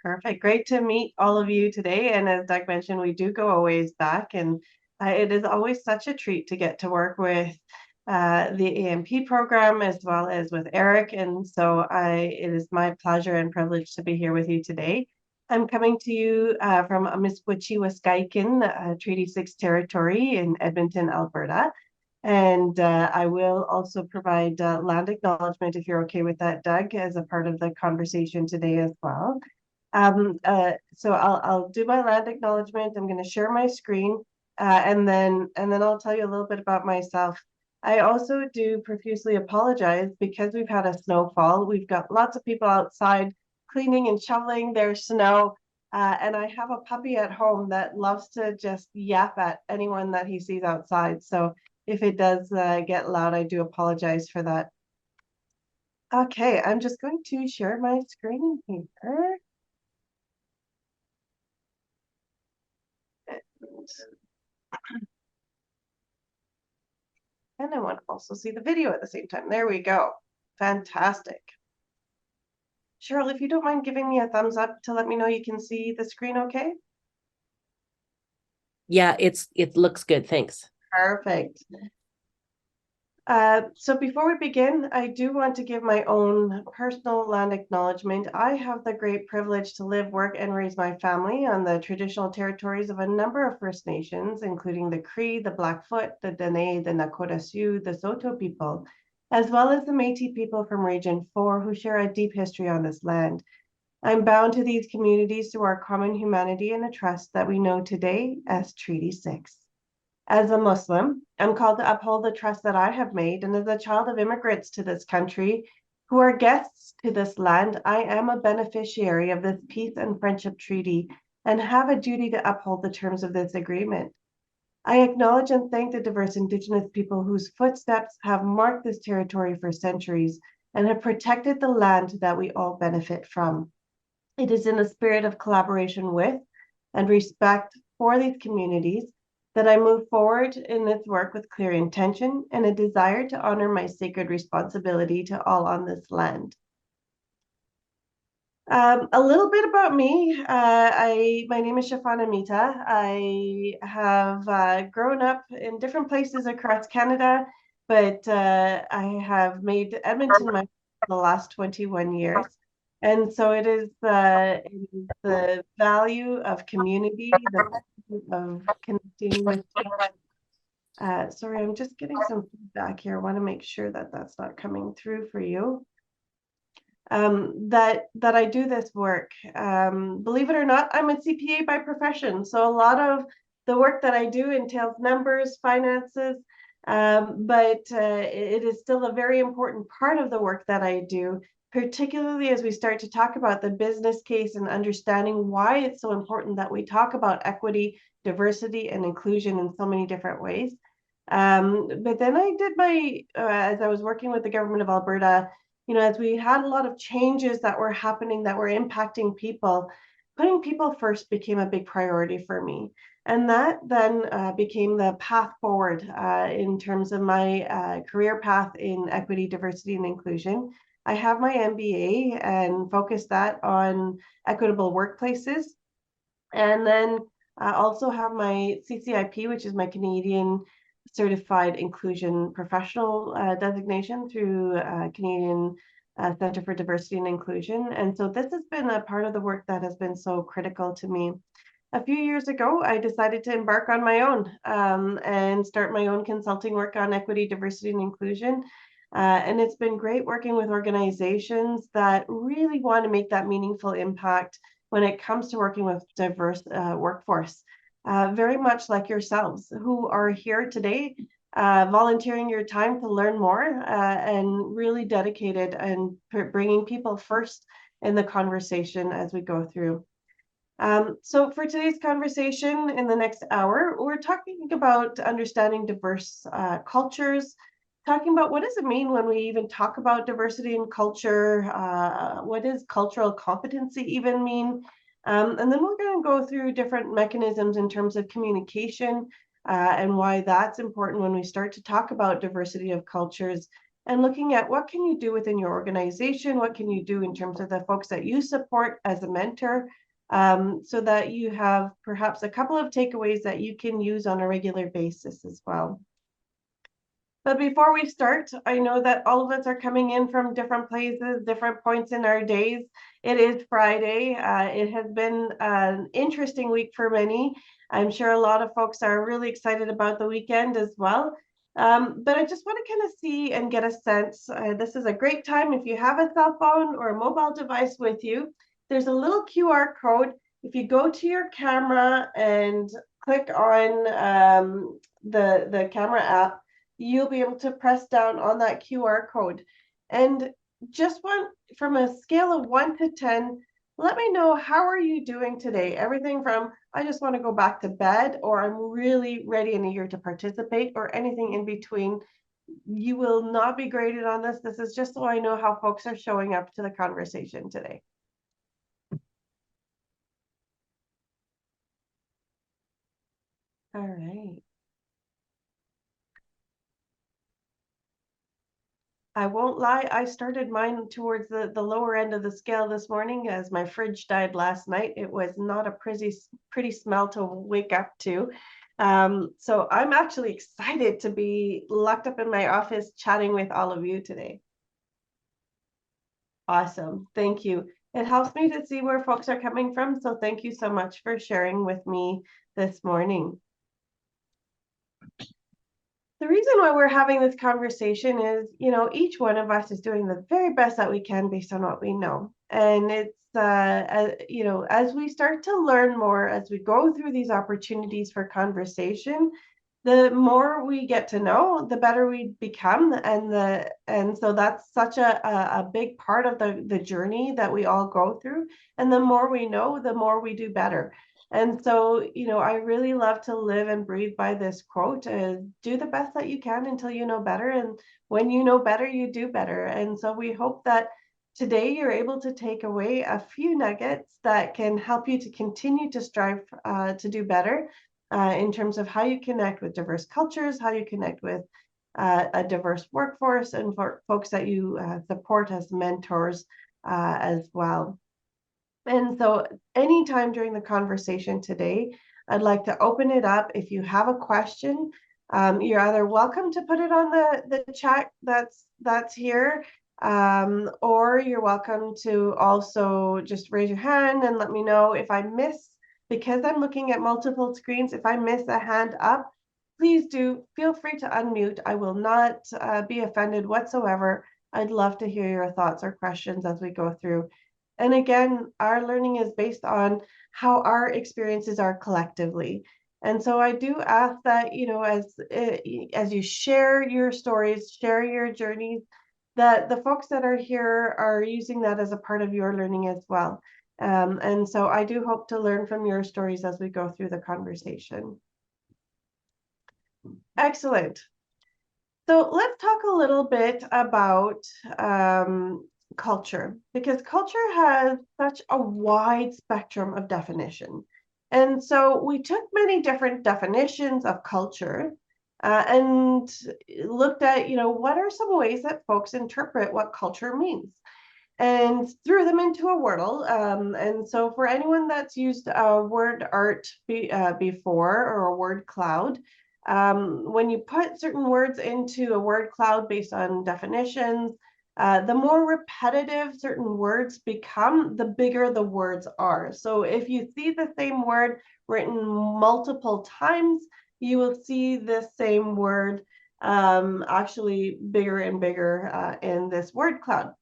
Perfect. Great to meet all of you today. And as Doug mentioned, we do go a ways back, and it is always such a treat to get to work with the AMP program as well as with Eric. And so it is my pleasure and privilege to be here with you today. I'm coming to you from Amiskwitchi, Waskaikin, Treaty 6 territory in Edmonton, Alberta. And I will also provide land acknowledgement, if you're okay with that, Doug, as a part of the conversation today as well. So I'll do my land acknowledgement. I'm going to share my screen, and then I'll tell you a little bit about myself. I also do profusely apologize because we've had a snowfall. We've got lots of people outside cleaning and shoveling their snow, and I have a puppy at home that loves to just yap at anyone that he sees outside. So if it does get loud, I do apologize for that. Okay, I'm just going to share my screen here. And I want to also see the video at the same time. There we go. Fantastic. Cheryl, if you don't mind giving me a thumbs up to let me know you can see the screen okay? Yeah, it looks good. Thanks. Perfect. So before we begin, I do want to give my own personal land acknowledgement. I have the great privilege to live, work, and raise my family on the traditional territories of a number of First Nations, including the Cree, the Blackfoot, the Dene, the Nakota Sioux, the Saulteaux people, as well as the Métis people from Region 4 who share a deep history on this land. I'm bound to these communities through our common humanity and the trust that we know today as Treaty 6. As a Muslim, I'm called to uphold the trust that I have made, and as a child of immigrants to this country who are guests to this land, I am a beneficiary of this peace and friendship treaty and have a duty to uphold the terms of this agreement. I acknowledge and thank the diverse Indigenous people whose footsteps have marked this territory for centuries and have protected the land that we all benefit from. It is in the spirit of collaboration with and respect for these communities that I move forward in this work with clear intention and a desire to honor my sacred responsibility to all on this land. A little bit about me. My name is Shafana Mitha. I have grown up in different places across Canada, but I have made Edmonton my the last 21 years. And so it is the value of community, the value of connecting with. Sorry, I'm just getting some feedback here. I want to make sure that that's not coming through for you. That I do this work. Believe it or not, I'm a CPA by profession. So a lot of the work that I do entails numbers, finances, but it is still a very important part of the work that I do, particularly as we start to talk about the business case and understanding why it's so important that we talk about equity, diversity, and inclusion in so many different ways. But then I did as I was working with the government of Alberta, as we had a lot of changes that were happening that were impacting people, putting people first became a big priority for me. And that then became the path forward in terms of my career path in equity, diversity, and inclusion. I have my MBA and focus that on equitable workplaces. And then I also have my CCIP, which is my Canadian Certified Inclusion Professional designation through Canadian Centre for Diversity and Inclusion. And so this has been a part of the work that has been so critical to me. A few years ago, I decided to embark on my own and start my own consulting work on equity, diversity, and inclusion. And it's been great working with organizations that really want to make that meaningful impact when it comes to working with diverse workforce. Very much like yourselves who are here today, volunteering your time to learn more and really dedicated and bringing people first in the conversation as we go through. So for today's conversation in the next hour, we're talking about understanding diverse cultures, talking about what does it mean when we even talk about diversity in culture, what does cultural competency even mean? And then we're going to go through different mechanisms in terms of communication and why that's important when we start to talk about diversity of cultures and looking at what can you do within your organization, what can you do in terms of the folks that you support as a mentor, so that you have perhaps a couple of takeaways that you can use on a regular basis as well. But before we start, I know that all of us are coming in from different places, different points in our days. It is Friday. It has been an interesting week for many. I'm sure a lot of folks are really excited about the weekend as well. But I just want to kind of see and get a sense. This is a great time if you have a cell phone or a mobile device with you. There's a little QR code. If you go to your camera and click on the camera app, you'll be able to press down on that QR code. And just from a scale of 1 to 10, let me know, how are you doing today? Everything from, I just want to go back to bed, or I'm really ready and eager to participate, or anything in between. You will not be graded on this. This is just so I know how folks are showing up to the conversation today. All right. I won't lie, I started mine towards the lower end of the scale this morning as my fridge died last night. It was not a pretty smell to wake up to. So I'm actually excited to be locked up in my office chatting with all of you today. Awesome, thank you. It helps me to see where folks are coming from, so thank you so much for sharing with me this morning. The reason why we're having this conversation is, each one of us is doing the very best that we can based on what we know. And it's, as we start to learn more, as we go through these opportunities for conversation, the more we get to know, the better we become. And so that's such a big part of the journey that we all go through. And the more we know, the more we do better. And so, I really love to live and breathe by this quote: do the best that you can until you know better. And when you know better, you do better. And so we hope that today you're able to take away a few nuggets that can help you to continue to strive to do better in terms of how you connect with diverse cultures, how you connect with a diverse workforce, and for folks that you support as mentors as well. And so anytime during the conversation today, I'd like to open it up. If you have a question, you're either welcome to put it on the chat that's here, or you're welcome to also just raise your hand and let me know if I miss, because I'm looking at multiple screens, if I miss a hand up, please do feel free to unmute. I will not be offended whatsoever. I'd love to hear your thoughts or questions as we go through. And again, our learning is based on how our experiences are collectively. And so I do ask that, as you share your stories, share your journeys, that the folks that are here are using that as a part of your learning as well. And so I do hope to learn from your stories as we go through the conversation. Excellent. So let's talk a little bit about culture, because culture has such a wide spectrum of definition. And so we took many different definitions of culture and looked at, what are some ways that folks interpret what culture means, and threw them into a Wordle. And so for anyone that's used word art before, or a word cloud, when you put certain words into a word cloud based on definitions, the more repetitive certain words become, the bigger the words are. So if you see the same word written multiple times, you will see the same word actually bigger and bigger in this word cloud.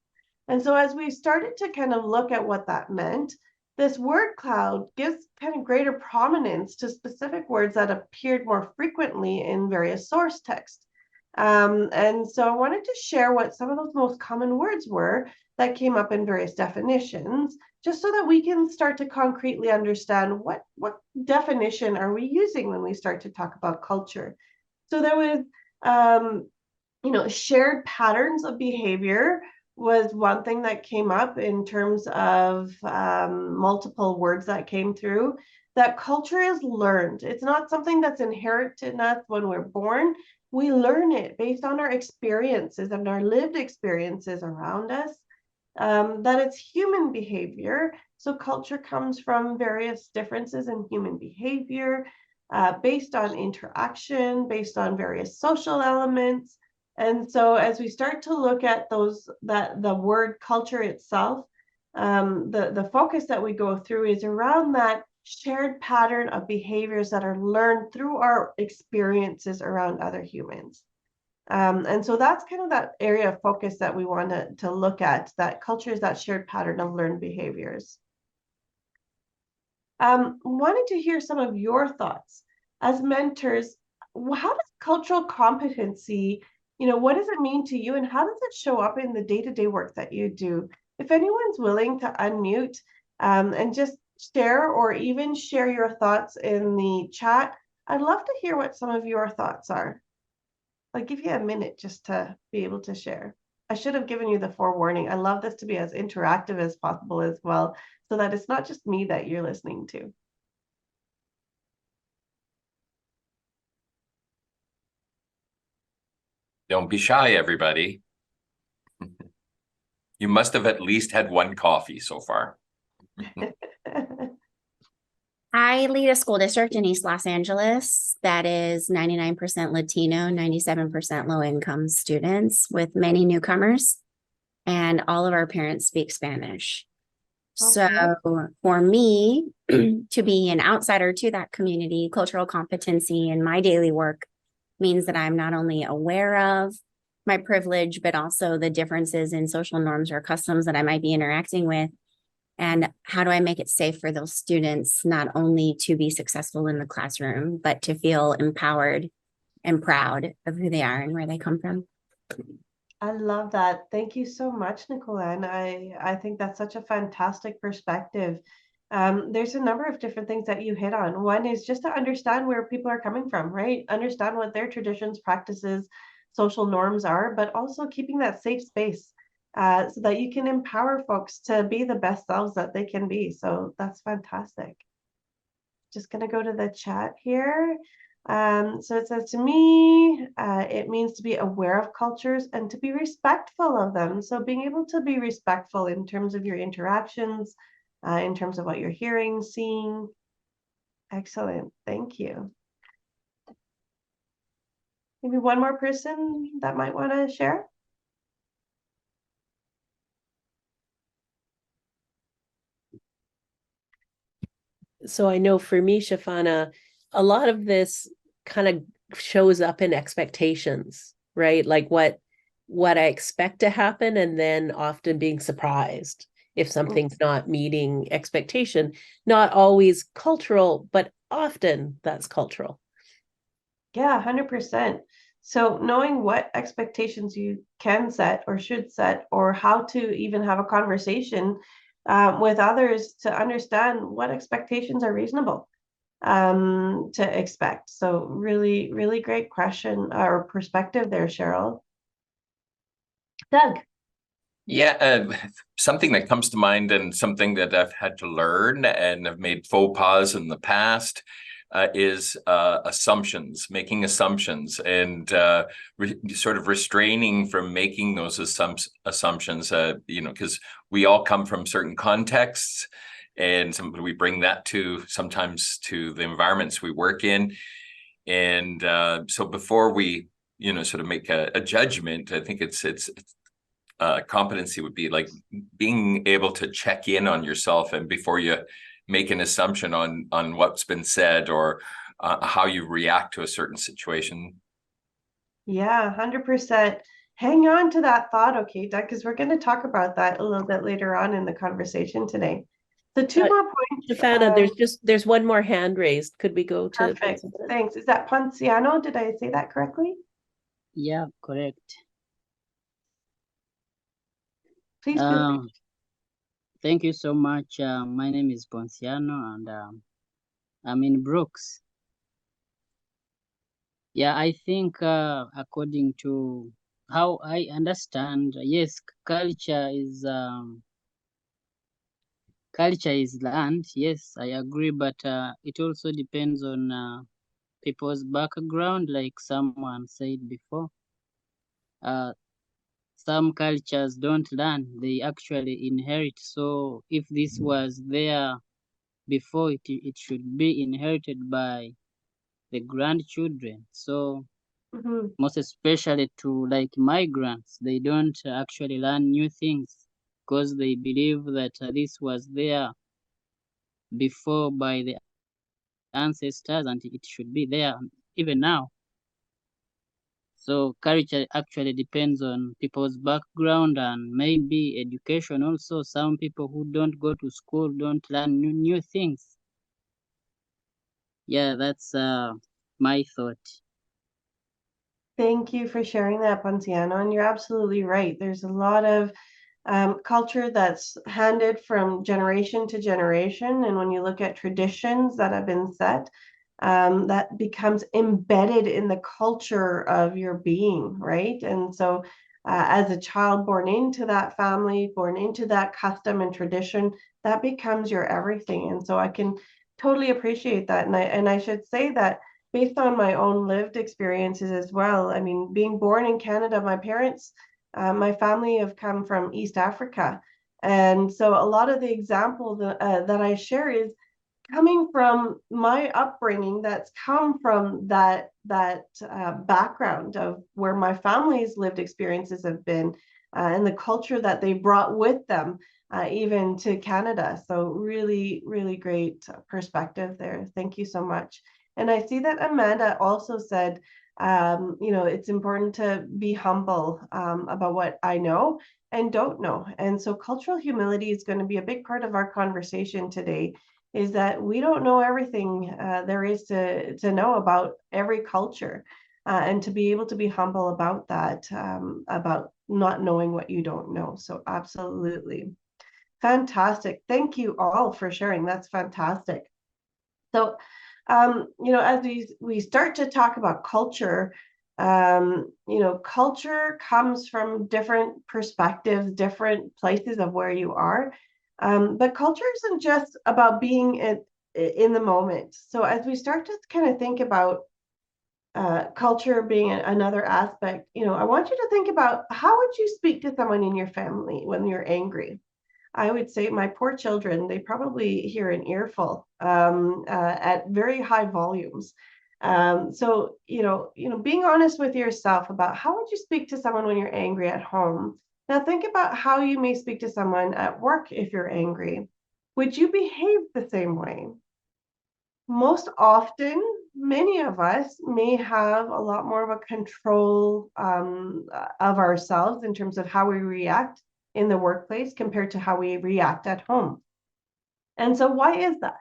And so as we started to kind of look at what that meant, this word cloud gives kind of greater prominence to specific words that appeared more frequently in various source texts. And so I wanted to share what some of those most common words were that came up in various definitions, just so that we can start to concretely understand what definition are we using when we start to talk about culture. So there was, shared patterns of behavior was one thing that came up in terms of multiple words that came through. that culture is learned. It's not something that's inherent in us when we're born. We learn it based on our experiences and our lived experiences around us. That it's human behavior. So culture comes from various differences in human behavior, based on interaction, based on various social elements. And so as we start to look at the word culture itself, the focus that we go through is around that shared pattern of behaviors that are learned through our experiences around other humans. And so that's kind of that area of focus that we want to look at, that culture is that shared pattern of learned behaviors. Wanted to hear some of your thoughts as mentors. How does cultural competency, what does it mean to you, and how does it show up in the day-to-day work that you do? If anyone's willing to unmute and just share, or even share your thoughts in the chat, I'd love to hear what some of your thoughts are. I'll give you a minute just to be able to share. I should have given you the forewarning. I love this to be as interactive as possible as well, so that it's not just me that you're listening to. Don't be shy, everybody. You must have at least had one coffee so far. I lead a school district in East Los Angeles that is 99% Latino, 97% low-income students with many newcomers, and all of our parents speak Spanish. Okay. So for me to be an outsider to that community, cultural competency in my daily work means that I'm not only aware of my privilege, but also the differences in social norms or customs that I might be interacting with. And how do I make it safe for those students, not only to be successful in the classroom, but to feel empowered and proud of who they are and where they come from? I love that. Thank you so much, Nicolette. I think that's such a fantastic perspective. There's a number of different things that you hit on. One is just to understand where people are coming from, right? Understand what their traditions, practices, social norms are, but also keeping that safe space so that you can empower folks to be the best selves that they can be. So that's fantastic. Just going to go to the chat here. So it says, to me, it means to be aware of cultures and to be respectful of them. So being able to be respectful in terms of your interactions, in terms of what you're hearing, seeing. Excellent. Thank you. Maybe one more person that might want to share. So I know for me, Shafana, a lot of this kind of shows up in expectations, right? Like what I expect to happen, and then often being surprised if something's not meeting expectation. Not always cultural, but often that's cultural. Yeah, 100%. So knowing what expectations you can set or should set, or how to even have a conversation with others to understand what expectations are reasonable to expect. So really, really great question or perspective there, Cheryl. Doug. Yeah, something that comes to mind, and something that I've had to learn and have made faux pas in the past, is assumptions, making assumptions, and sort of restraining from making those assumptions, because we all come from certain contexts, and we bring that sometimes to the environments we work in. And so before we, sort of make a judgment, I think it's competency would be like being able to check in on yourself, and before you make an assumption on what's been said, or how you react to a certain situation. Yeah, 100%. Hang on to that thought, okay, Doug, because we're going to talk about that a little bit later on in the conversation today. The two more points. Shafana, there's one more hand raised. Could we go to? Perfect. Thanks. Is that Ponciano? Did I say that correctly? Yeah, correct. Please feel free. Thank you so much. My name is Ponciano, and I'm in Brooks. Yeah, I think according to how I understand, yes, culture culture is learned. Yes, I agree, but it also depends on people's background, like someone said before. Uh, some cultures don't learn, they actually inherit. So if this was there before, it should be inherited by the grandchildren. So Mhm. most especially to like migrants, they don't actually learn new things because they believe that this was there before by the ancestors and it should be there even now. So culture actually depends on people's background and maybe education also. Some people who don't go to school don't learn new things. Yeah, that's my thought. Thank you for sharing that, Ponciano. And you're absolutely right. There's a lot of culture that's handed from generation to generation. And when you look at traditions that have been set, that becomes embedded in the culture of your being, right? And so, as a child born into that family, born into that custom and tradition, that becomes your everything. And so, I can totally appreciate that. And I should say that based on my own lived experiences as well. I mean, being born in Canada, my parents, my family have come from East Africa. And so a lot of the examples that I share is coming from my upbringing that's come from that background of where my family's lived experiences have been and the culture that they brought with them even to Canada. So really, really great perspective there. Thank you so much. And I see that Amanda also said, it's important to be humble about what I know and don't know. And so cultural humility is going to be a big part of our conversation today, is that we don't know everything there is to know about every culture, and to be able to be humble about that, about not knowing what you don't know. So absolutely. Fantastic. Thank you all for sharing. That's fantastic. So, as we start to talk about culture, culture comes from different perspectives, different places of where you are. But culture isn't just about being in the moment. So as we start to kind of think about culture being another aspect, I want you to think about, how would you speak to someone in your family when you're angry? I would say my poor children, they probably hear an earful at very high volumes. So, being honest with yourself about how would you speak to someone when you're angry at home. Now think about how you may speak to someone at work if you're angry. Would you behave the same way? Most often, many of us may have a lot more of a control of ourselves in terms of how we react in the workplace compared to how we react at home. And so why is that?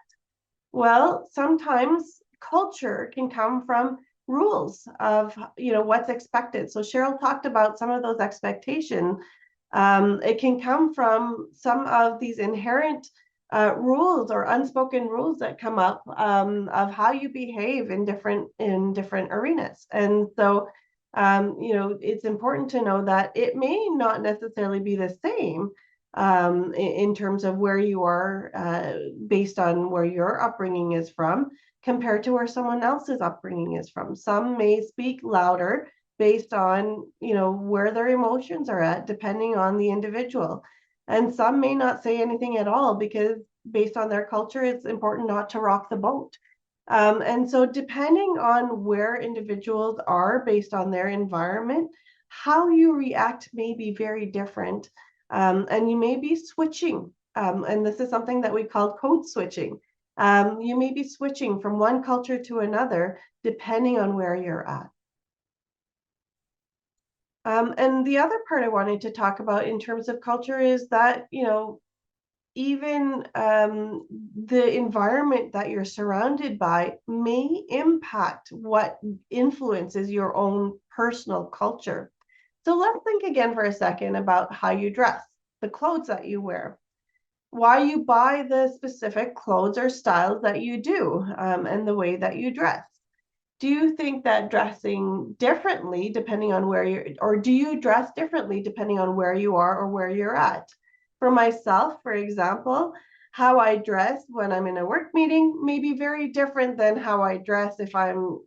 Well, sometimes culture can come from rules of what's expected. So Cheryl talked about some of those expectations. It can come from some of these inherent rules or unspoken rules that come up of how you behave in different arenas. And so it's important to know that it may not necessarily be the same in terms of where you are based on where your upbringing is from compared to where someone else's upbringing is from. Some may speak louder based on where their emotions are at, depending on the individual, and some may not say anything at all because based on their culture it's important not to rock the boat. And so depending on where individuals are based on their environment, how you react may be very different. And you may be switching, and this is something that we call code switching. You may be switching from one culture to another depending on where you're at. And the other part I wanted to talk about in terms of culture is that, even the environment that you're surrounded by may impact what influences your own personal culture. So let's think again for a second about how you dress, the clothes that you wear, why you buy the specific clothes or styles that you do, and the way that you dress. Do you think that dressing differently depending on where you're, or do you dress differently depending on where you are or where you're at? For myself, for example, how I dress when I'm in a work meeting may be very different than how I dress if I'm,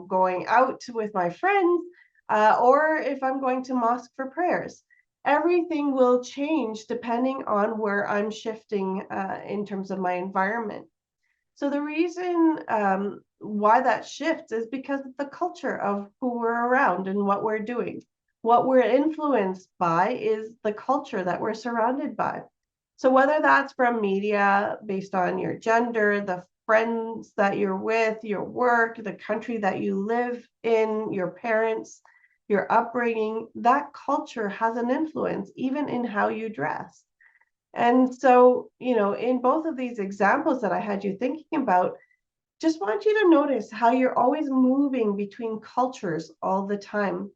going out with my friends, or if I'm going to mosque for prayers. Everything will change depending on where I'm shifting in terms of my environment. So the reason why that shifts is because of the culture of who we're around and what we're doing. What we're influenced by is the culture that we're surrounded by. So whether that's from media based on your gender, the friends that you're with, your work, the country that you live in, your parents, your upbringing, that culture has an influence even in how you dress. And so, in both of these examples that I had you thinking about, just want you to notice how you're always moving between cultures all the time.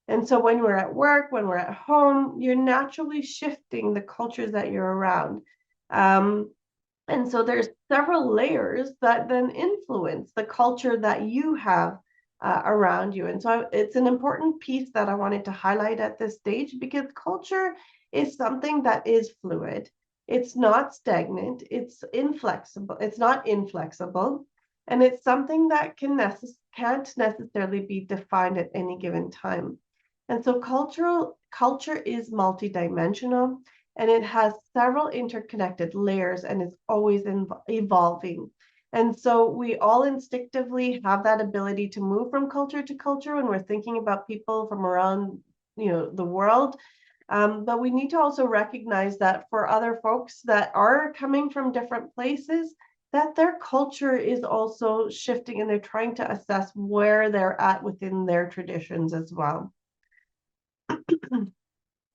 And so when we're at work, when we're at home, you're naturally shifting the cultures that you're around. And so there's several layers that then influence the culture that you have around you. And so it's an important piece that I wanted to highlight at this stage, because culture is something that is fluid. It's not stagnant. It's inflexible. It's not inflexible. And it's something that can't necessarily be defined at any given time. And so culture is multidimensional, and it has several interconnected layers, and is always evolving. And so we all instinctively have that ability to move from culture to culture when we're thinking about people from around, the world. But we need to also recognize that for other folks that are coming from different places, that their culture is also shifting, and they're trying to assess where they're at within their traditions as well.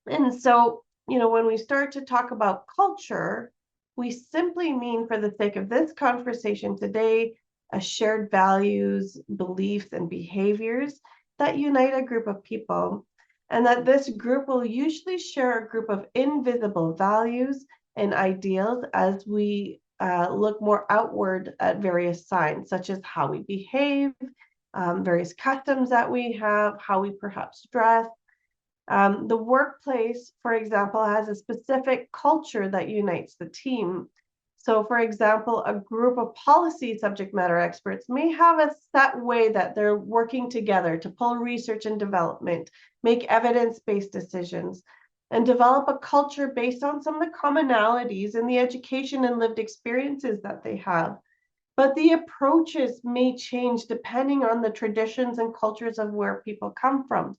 And so, when we start to talk about culture, we simply mean, for the sake of this conversation today, a shared values, beliefs, and behaviors that unite a group of people, and that this group will usually share a group of invisible values and ideals as we look more outward at various signs, such as how we behave, various customs that we have, how we perhaps dress. The workplace, for example, has a specific culture that unites the team. So, for example, a group of policy subject matter experts may have a set way that they're working together to pull research and development, make evidence-based decisions, and develop a culture based on some of the commonalities in the education and lived experiences that they have. But the approaches may change depending on the traditions and cultures of where people come from.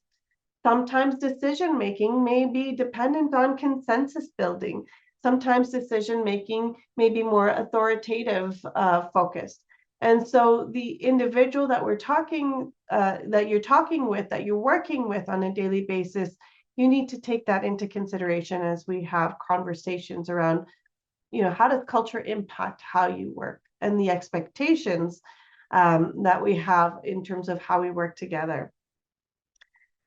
Sometimes decision-making may be dependent on consensus building. Sometimes decision-making may be more authoritative focused. And so the individual that you're talking with, that you're working with on a daily basis, you need to take that into consideration as we have conversations around, how does culture impact how you work, and the expectations that we have in terms of how we work together.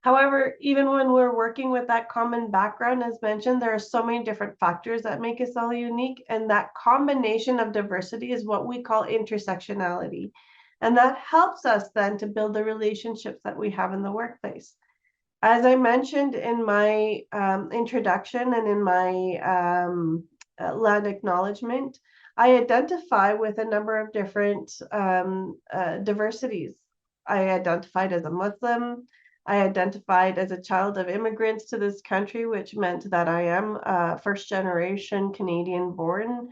However, even when we're working with that common background, as mentioned, there are so many different factors that make us all unique, and that combination of diversity is what we call intersectionality. And that helps us then to build the relationships that we have in the workplace. As I mentioned in my introduction and in my land acknowledgement, I identify with a number of different diversities. I identified as a Muslim. I identified as a child of immigrants to this country, which meant that I am first generation Canadian born.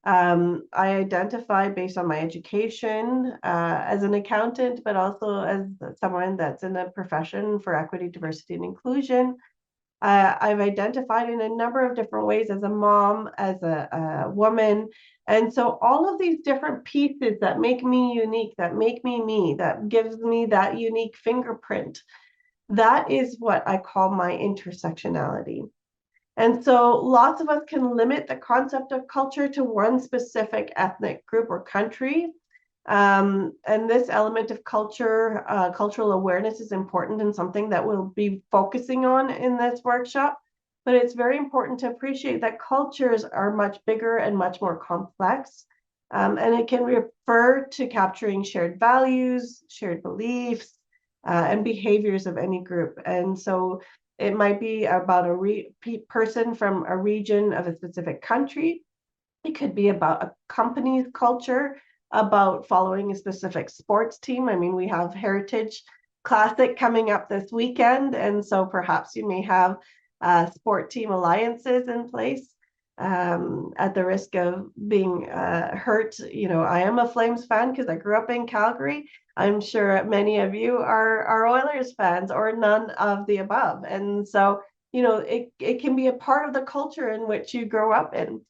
I identify based on my education as an accountant, but also as someone that's in a profession for equity, diversity, and inclusion. I've identified in a number of different ways as a mom, as a woman. And so all of these different pieces that make me unique, that make me, that gives me that unique fingerprint, that is what I call my intersectionality. And so lots of us can limit the concept of culture to one specific ethnic group or country. And this element of culture, cultural awareness, is important and something that we'll be focusing on in this workshop. But it's very important to appreciate that cultures are much bigger and much more complex. And it can refer to capturing shared values, shared beliefs, and behaviors of any group. And so it might be about a person from a region of a specific country, It could be about a company's culture, about following a specific sports team. I mean, we have Heritage Classic coming up this weekend, and so perhaps you may have sport team alliances in place. At the risk of being hurt, you know, I am a Flames fan because I grew up in Calgary. I'm sure many of you are Oilers fans or none of the above. And so, you know, it can be a part of the culture in which you grow up in.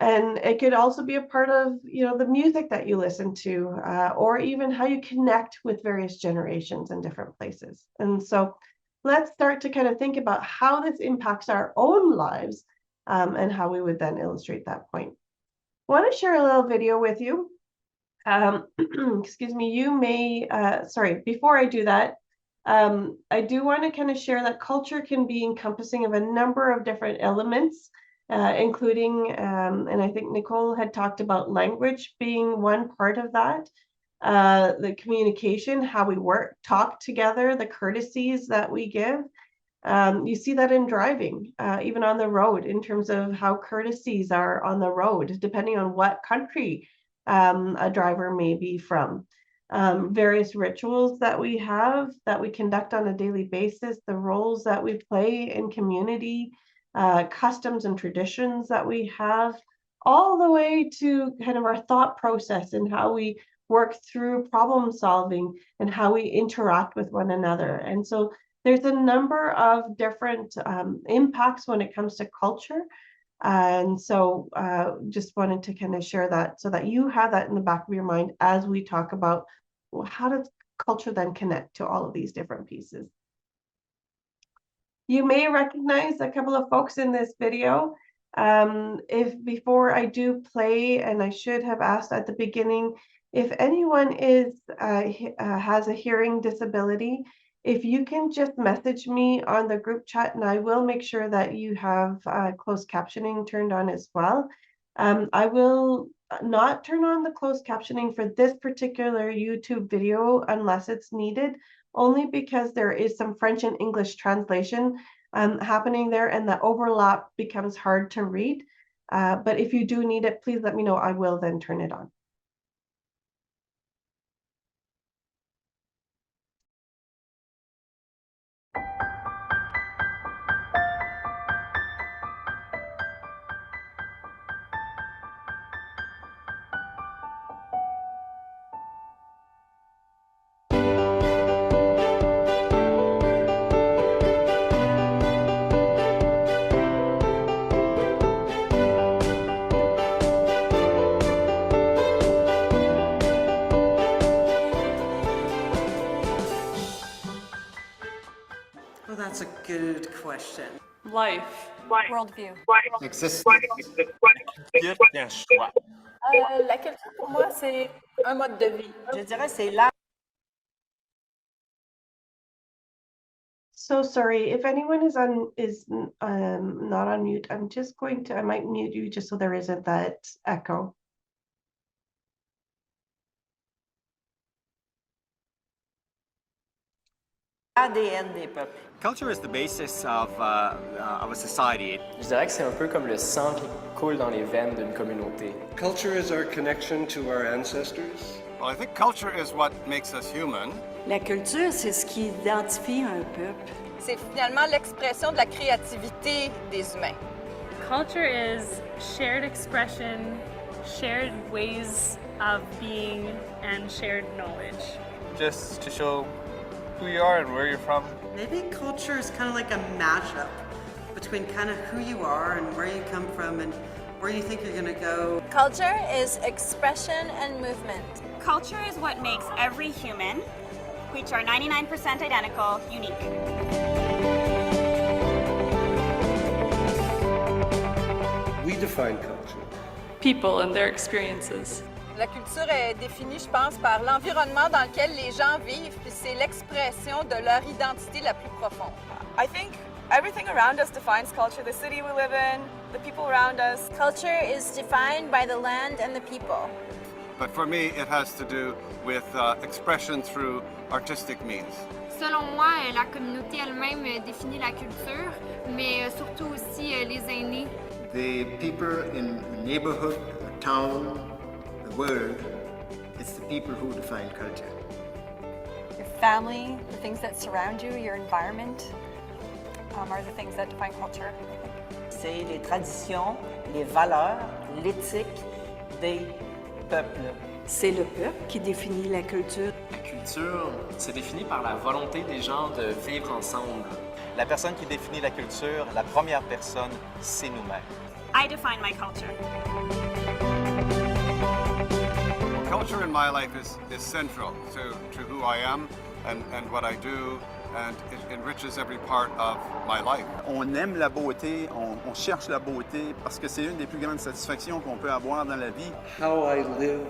And it could also be a part of, you know, the music that you listen to, or even how you connect with various generations in different places. And so let's start to kind of think about how this impacts our own lives, and how we would then illustrate that point. I want to share a little video with you. Excuse me, you may, sorry, before I do that, I do want to kind of share that culture can be encompassing of a number of different elements, including, and I think Nicole had talked about language being one part of that, the communication, how we talk together, the courtesies that we give. You see that in driving, even on the road, in terms of how courtesies are on the road, depending on what country a driver may be from. Various rituals that we have, that we conduct on a daily basis, the roles that we play in community, customs and traditions that we have, all the way to kind of our thought process and how we work through problem solving and how we interact with one another. And so there's a number of different impacts when it comes to culture. And so just wanted to kind of share that so that you have that in the back of your mind as we talk about, well, how does culture then connect to all of these different pieces. You may recognize a couple of folks in this video. If before I do play, and I should have asked at the beginning, if anyone has a hearing disability, if you can just message me on the group chat, and I will make sure that you have closed captioning turned on as well. I will not turn on the closed captioning for this particular YouTube video unless it's needed, only because there is some French and English translation happening there, and the overlap becomes hard to read. But if you do need it, please let me know. I will then turn it on. Well, that's a good question. Life. Worldview. Existence. La culture, pour moi, c'est un mode de vie. Je dirais c'est la. So sorry, if anyone is not on mute, I'm just going to, I might mute you just so there isn't that echo. ADN des peuples. Culture is the basis of a society. Je dirais que c'est un peu comme le sang qui coule dans les veines d'une communauté. Culture is our connection to our ancestors. Well, I think culture is what makes us human. La culture, c'est ce qui identifie un peuple. C'est finalement l'expression de la créativité des humains. Culture is shared expression, shared ways of being, and shared knowledge. Just to show who you are and where you're from. Maybe culture is kind of like a mashup between kind of who you are and where you come from and where you think you're going to go. Culture is expression and movement. Culture is what makes every human, which are 99% identical, unique. We define culture. People and their experiences. La culture est définie, je pense, par l'environnement dans lequel les gens vivent, puis c'est l'expression de leur identité la plus profonde. I think everything around us defines culture. The city we live in, the people around us. Culture is defined by the land and the people. But for me, it has to do with expression through artistic means. Selon moi, la communauté elle-même définit la culture, mais surtout aussi les aînés The people in a neighborhood, a town, the world, it's the people who define culture. Your family, the things that surround you, your environment, are the things that define culture, I think. C'est les traditions, les valeurs, l'éthique des peuples. C'est le peuple qui définit la culture. La culture, c'est défini par la volonté des gens de vivre ensemble. La personne qui définit la culture, la première personne, c'est nous-mêmes. I define my culture. Culture in my life is central to who I am and what I do, and it enriches every part of my life. On aime la beauté, on cherche la beauté parce que c'est une des plus grandes satisfactions qu'on peut avoir dans la vie. How I live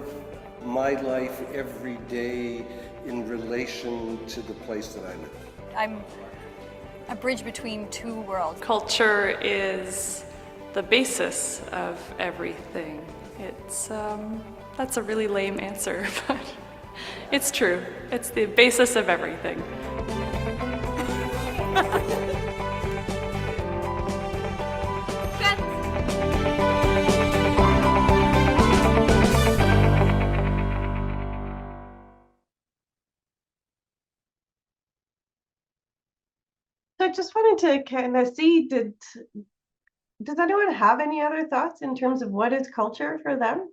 my life every day in relation to the place that I live. I'm a bridge between two worlds. Culture is the basis of everything. It's that's a really lame answer, but it's true. It's the basis of everything. So I just wanted to kind of see, does anyone have any other thoughts in terms of what is culture for them?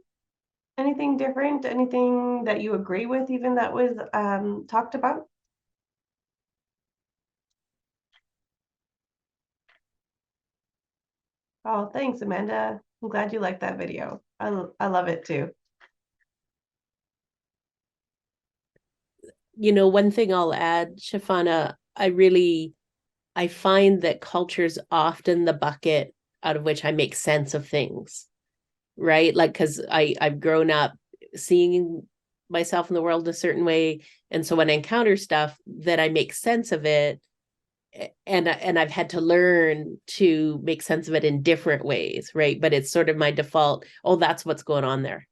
Anything different? Anything that you agree with even that was talked about? Oh, thanks, Amanda. I'm glad you liked that video. I love it too. You know, one thing I'll add, Shafana, I find that culture is often the bucket out of which I make sense of things, right? Like, because I've grown up seeing myself in the world a certain way. And so when I encounter stuff, that I make sense of it. And I've had to learn to make sense of it in different ways, right? But it's sort of my default, oh, that's what's going on there.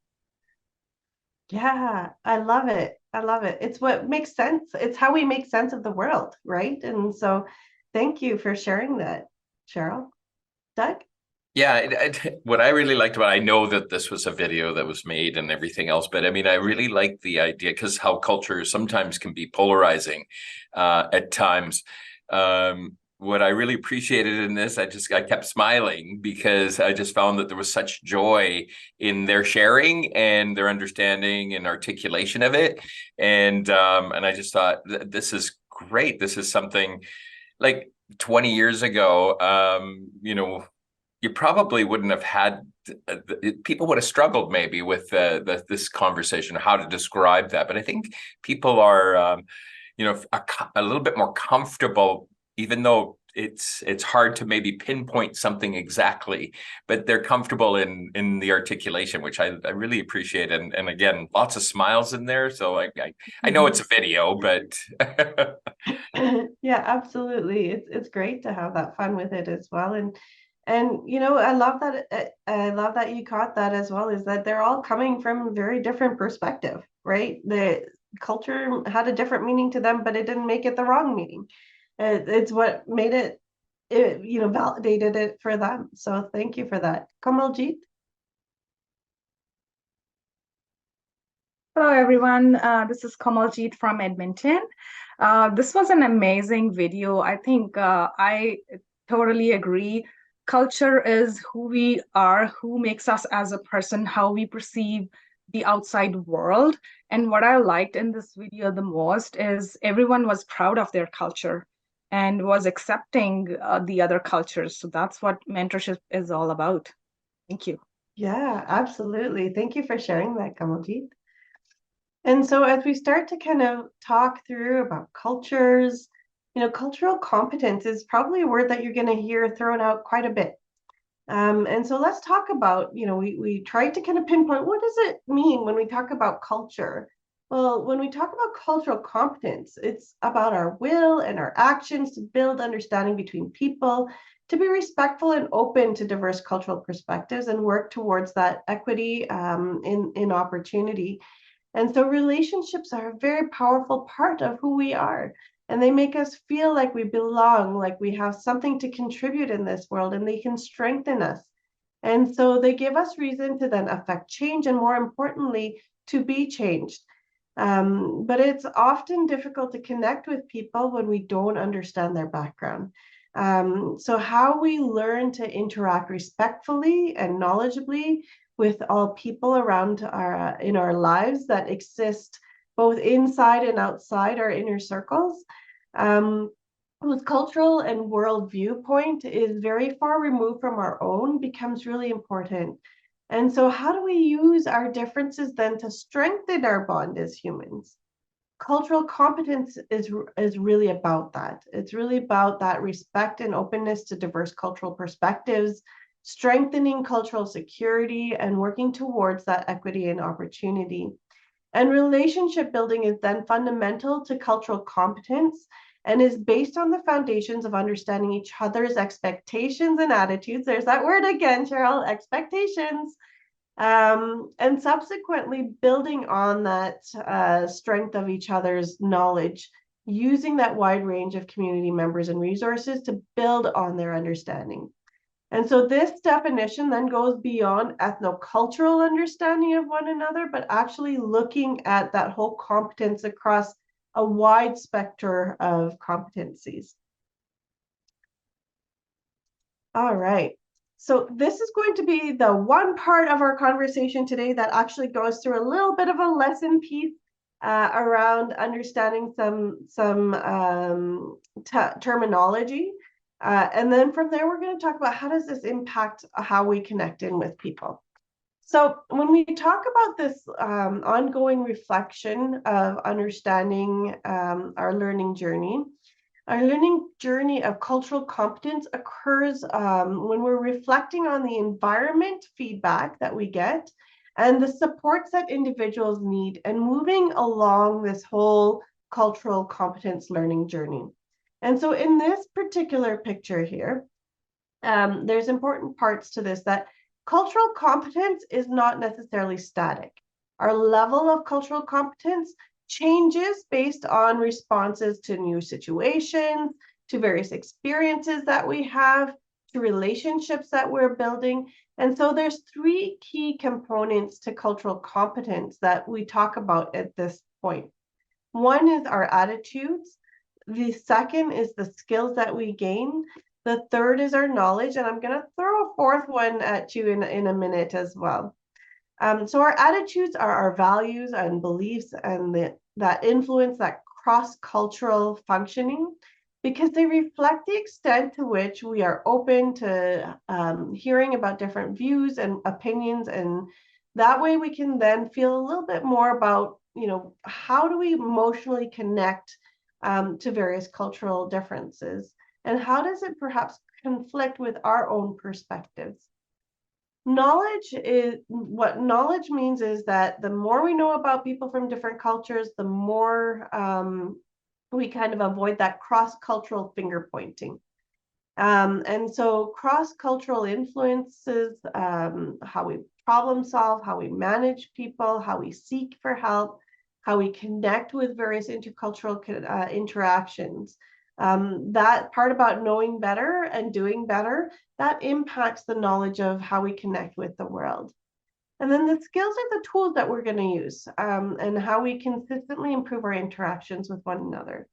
Yeah, I love it. I love it. It's what makes sense. It's how we make sense of the world, right? And so thank you for sharing that, Cheryl. Doug? Yeah, what I really liked about, I know that this was a video that was made and everything else, but I mean, I really like the idea because how culture sometimes can be polarizing at times. What I really appreciated in this, I kept smiling because I just found that there was such joy in their sharing and their understanding and articulation of it. And I just thought, this is great. This is something like 20 years ago, you know, you probably wouldn't have had, people would have struggled maybe with this conversation, how to describe that. But I think people are, you know, a little bit more comfortable, even though it's hard to maybe pinpoint something exactly, but they're comfortable in the articulation, which I really appreciate. And again, lots of smiles in there. So I know it's a video, but Yeah, absolutely. It's great to have that fun with it as well. And you know, I love that you caught that as well, is that they're all coming from a very different perspective, right? The culture had a different meaning to them, but it didn't make it the wrong meaning. It's what made it, you know, validated it for them. So thank you for that. Kamaljeet. Hello, everyone. This is Kamaljeet from Edmonton. This was an amazing video. I think I totally agree. Culture is who we are, who makes us as a person, how we perceive the outside world. And what I liked in this video the most is everyone was proud of their culture and was accepting the other cultures. So that's what mentorship is all about. Thank you. Yeah, absolutely. Thank you for sharing that, Kamaljeet. And so as we start to kind of talk through about cultures, you know, cultural competence is probably a word that you're going to hear thrown out quite a bit. And so let's talk about, you know, we tried to kind of pinpoint, what does it mean when we talk about culture? Well, when we talk about cultural competence, it's about our will and our actions to build understanding between people, to be respectful and open to diverse cultural perspectives and work towards that equity in opportunity. And so relationships are a very powerful part of who we are. And they make us feel like we belong, like we have something to contribute in this world, and they can strengthen us. And so they give us reason to then affect change, and more importantly, to be changed. But it's often difficult to connect with people when we don't understand their background. So how we learn to interact respectfully and knowledgeably with all people around in our lives that exist both inside and outside our inner circles, whose cultural and world viewpoint is very far removed from our own, becomes really important. And so how do we use our differences then to strengthen our bond as humans? Cultural competence is really about that. It's really about that respect and openness to diverse cultural perspectives, strengthening cultural security, and working towards that equity and opportunity. And relationship building is then fundamental to cultural competence and is based on the foundations of understanding each other's expectations and attitudes. There's that word again, Cheryl, expectations. And subsequently building on that strength of each other's knowledge, using that wide range of community members and resources to build on their understanding. And so this definition then goes beyond ethnocultural understanding of one another, but actually looking at that whole competence across a wide spectrum of competencies. All right. So this is going to be the one part of our conversation today that actually goes through a little bit of a lesson piece around understanding some terminology. And then from there, we're going to talk about how does this impact how we connect in with people. So when we talk about this ongoing reflection of understanding our learning journey of cultural competence occurs when we're reflecting on the environment feedback that we get and the supports that individuals need and moving along this whole cultural competence learning journey. And so in this particular picture here, there's important parts to this, that cultural competence is not necessarily static. Our level of cultural competence changes based on responses to new situations, to various experiences that we have, to relationships that we're building. And so there's three key components to cultural competence that we talk about at this point. One is our attitudes. The second is the skills that we gain. The third is our knowledge. And I'm going to throw a fourth one at you in a minute as well. So our attitudes are our values and beliefs and that influence that cross-cultural functioning, because they reflect the extent to which we are open to hearing about different views and opinions. And that way we can then feel a little bit more about, how do we emotionally connect to various cultural differences? And how does it perhaps conflict with our own perspectives? Knowledge means is that the more we know about people from different cultures, the more we kind of avoid that cross-cultural finger pointing. And so cross-cultural influences how we problem solve, how we manage people, how we seek for help, how we connect with various intercultural interactions. That part about knowing better and doing better, that impacts the knowledge of how we connect with the world. And then the skills are the tools that we're going to use and how we consistently improve our interactions with one another.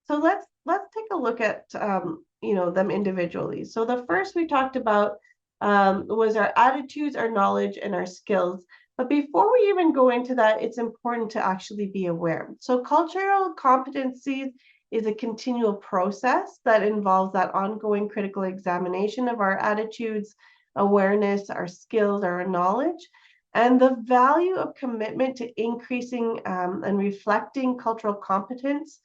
So let's take a look at them individually. So the first we talked about was our attitudes, our knowledge, and our skills. But before we even go into that, it's important to actually be aware. So cultural competencies is a continual process that involves that ongoing critical examination of our attitudes, awareness, our skills, our knowledge, and the value of commitment to increasing and reflecting cultural competence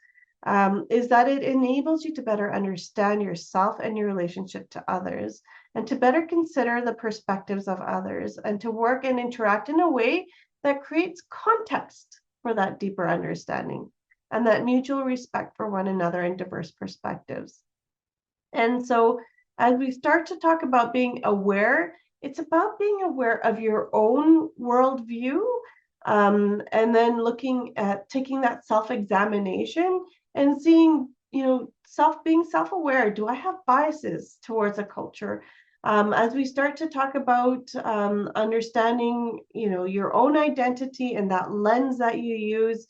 is that it enables you to better understand yourself and your relationship to others, and to better consider the perspectives of others, and to work and interact in a way that creates context for that deeper understanding and that mutual respect for one another and diverse perspectives. And so as we start to talk about being aware, it's about being aware of your own worldview, and then looking at taking that self-examination and seeing, being self-aware. Do I have biases towards a culture? As we start to talk about understanding, your own identity and that lens that you use,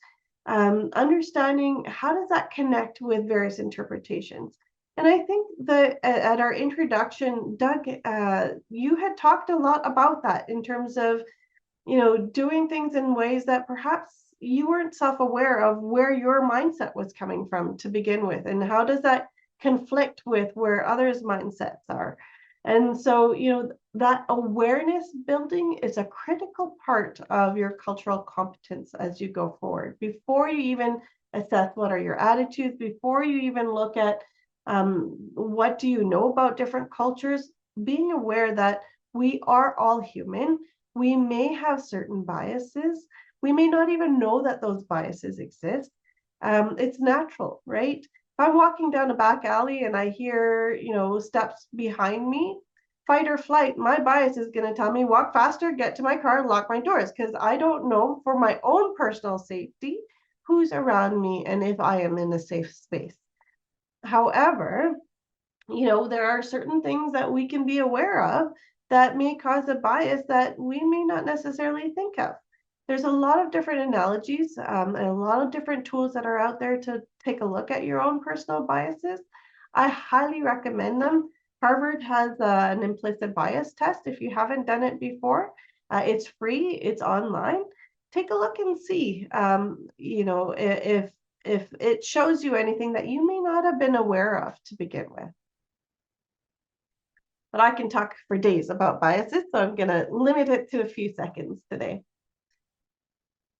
understanding how does that connect with various interpretations. And I think that at our introduction, Doug, you had talked a lot about that in terms of, doing things in ways that perhaps you weren't self-aware of where your mindset was coming from to begin with, and how does that conflict with where others' mindsets are. And so, that awareness building is a critical part of your cultural competence as you go forward. Before you even assess what are your attitudes, before you even look at what do you know about different cultures, being aware that we are all human. We may have certain biases. We may not even know that those biases exist. It's natural, right? If I'm walking down a back alley and I hear, steps behind me, fight or flight, my bias is going to tell me walk faster, get to my car, lock my doors, because I don't know for my own personal safety who's around me and if I am in a safe space. However, there are certain things that we can be aware of that may cause a bias that we may not necessarily think of. There's a lot of different analogies and a lot of different tools that are out there to take a look at your own personal biases. I highly recommend them. Harvard has an implicit bias test. If you haven't done it before, it's free, it's online. Take a look and see, if it shows you anything that you may not have been aware of to begin with. But I can talk for days about biases, so I'm going to limit it to a few seconds today.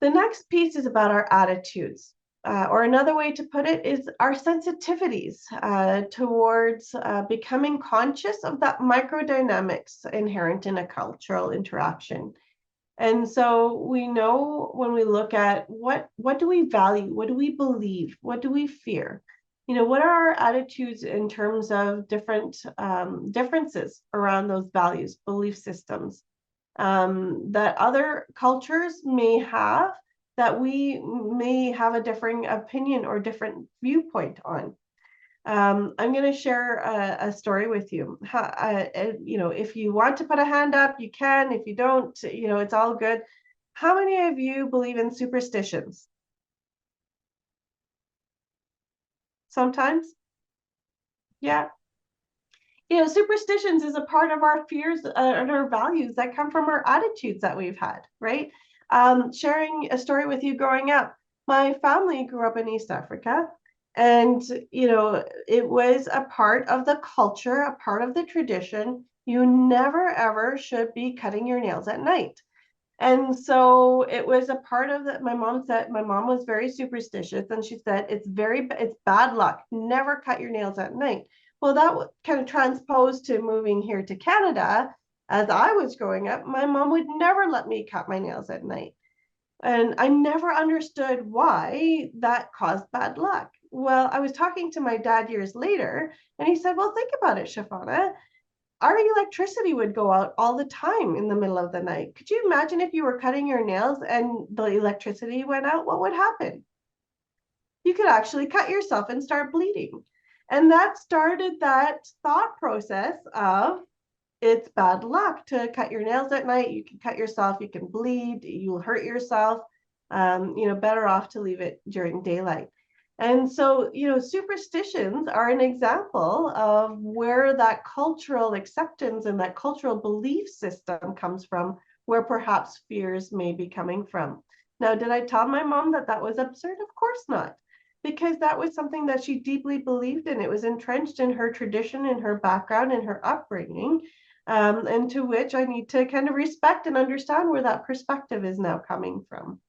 The next piece is about our attitudes, or another way to put it is our sensitivities towards becoming conscious of that microdynamics inherent in a cultural interaction. And so we know when we look at what do we value, what do we believe, what do we fear? What are our attitudes in terms of different differences around those values, belief systems that other cultures may have, that we may have a differing opinion or different viewpoint on. I'm going to share a story with you. If you want to put a hand up, you can. If you don't, it's all good. How many of you believe in superstitions? Sometimes? Yeah. Superstitions is a part of our fears and our values that come from our attitudes that we've had, right? Sharing a story with you growing up. My family grew up in East Africa, and, it was a part of the culture, a part of the tradition. You never, ever should be cutting your nails at night. And so it was a part of that. My mom was very superstitious, and she said, it's bad luck. Never cut your nails at night. Well, that kind of transposed to moving here to Canada. As I was growing up, my mom would never let me cut my nails at night. And I never understood why that caused bad luck. Well, I was talking to my dad years later, and he said, well, think about it, Shafana. Our electricity would go out all the time in the middle of the night. Could you imagine if you were cutting your nails and the electricity went out? What would happen? You could actually cut yourself and start bleeding. And that started that thought process of, it's bad luck to cut your nails at night. You can cut yourself, you can bleed, you'll hurt yourself. Better off to leave it during daylight. And so, superstitions are an example of where that cultural acceptance and that cultural belief system comes from, where perhaps fears may be coming from. Now, did I tell my mom that that was absurd? Of course not, because that was something that she deeply believed in. It was entrenched in her tradition, in her background, in her upbringing, and to which I need to kind of respect and understand where that perspective is now coming from.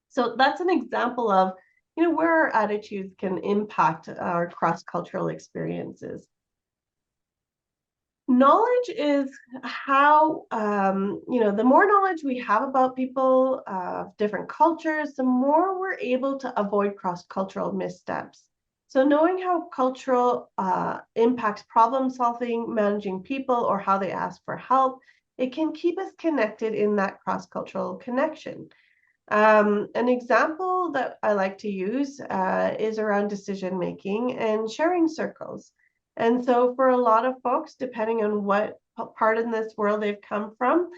So that's an example of where our attitudes can impact our cross-cultural experiences. Knowledge is how, the more knowledge we have about people of different cultures, the more we're able to avoid cross-cultural missteps. So knowing how cultural impacts problem solving, managing people, or how they ask for help, it can keep us connected in that cross-cultural connection. An example that I like to use is around decision making and sharing circles. And so for a lot of folks, depending on what part in this world they've come from,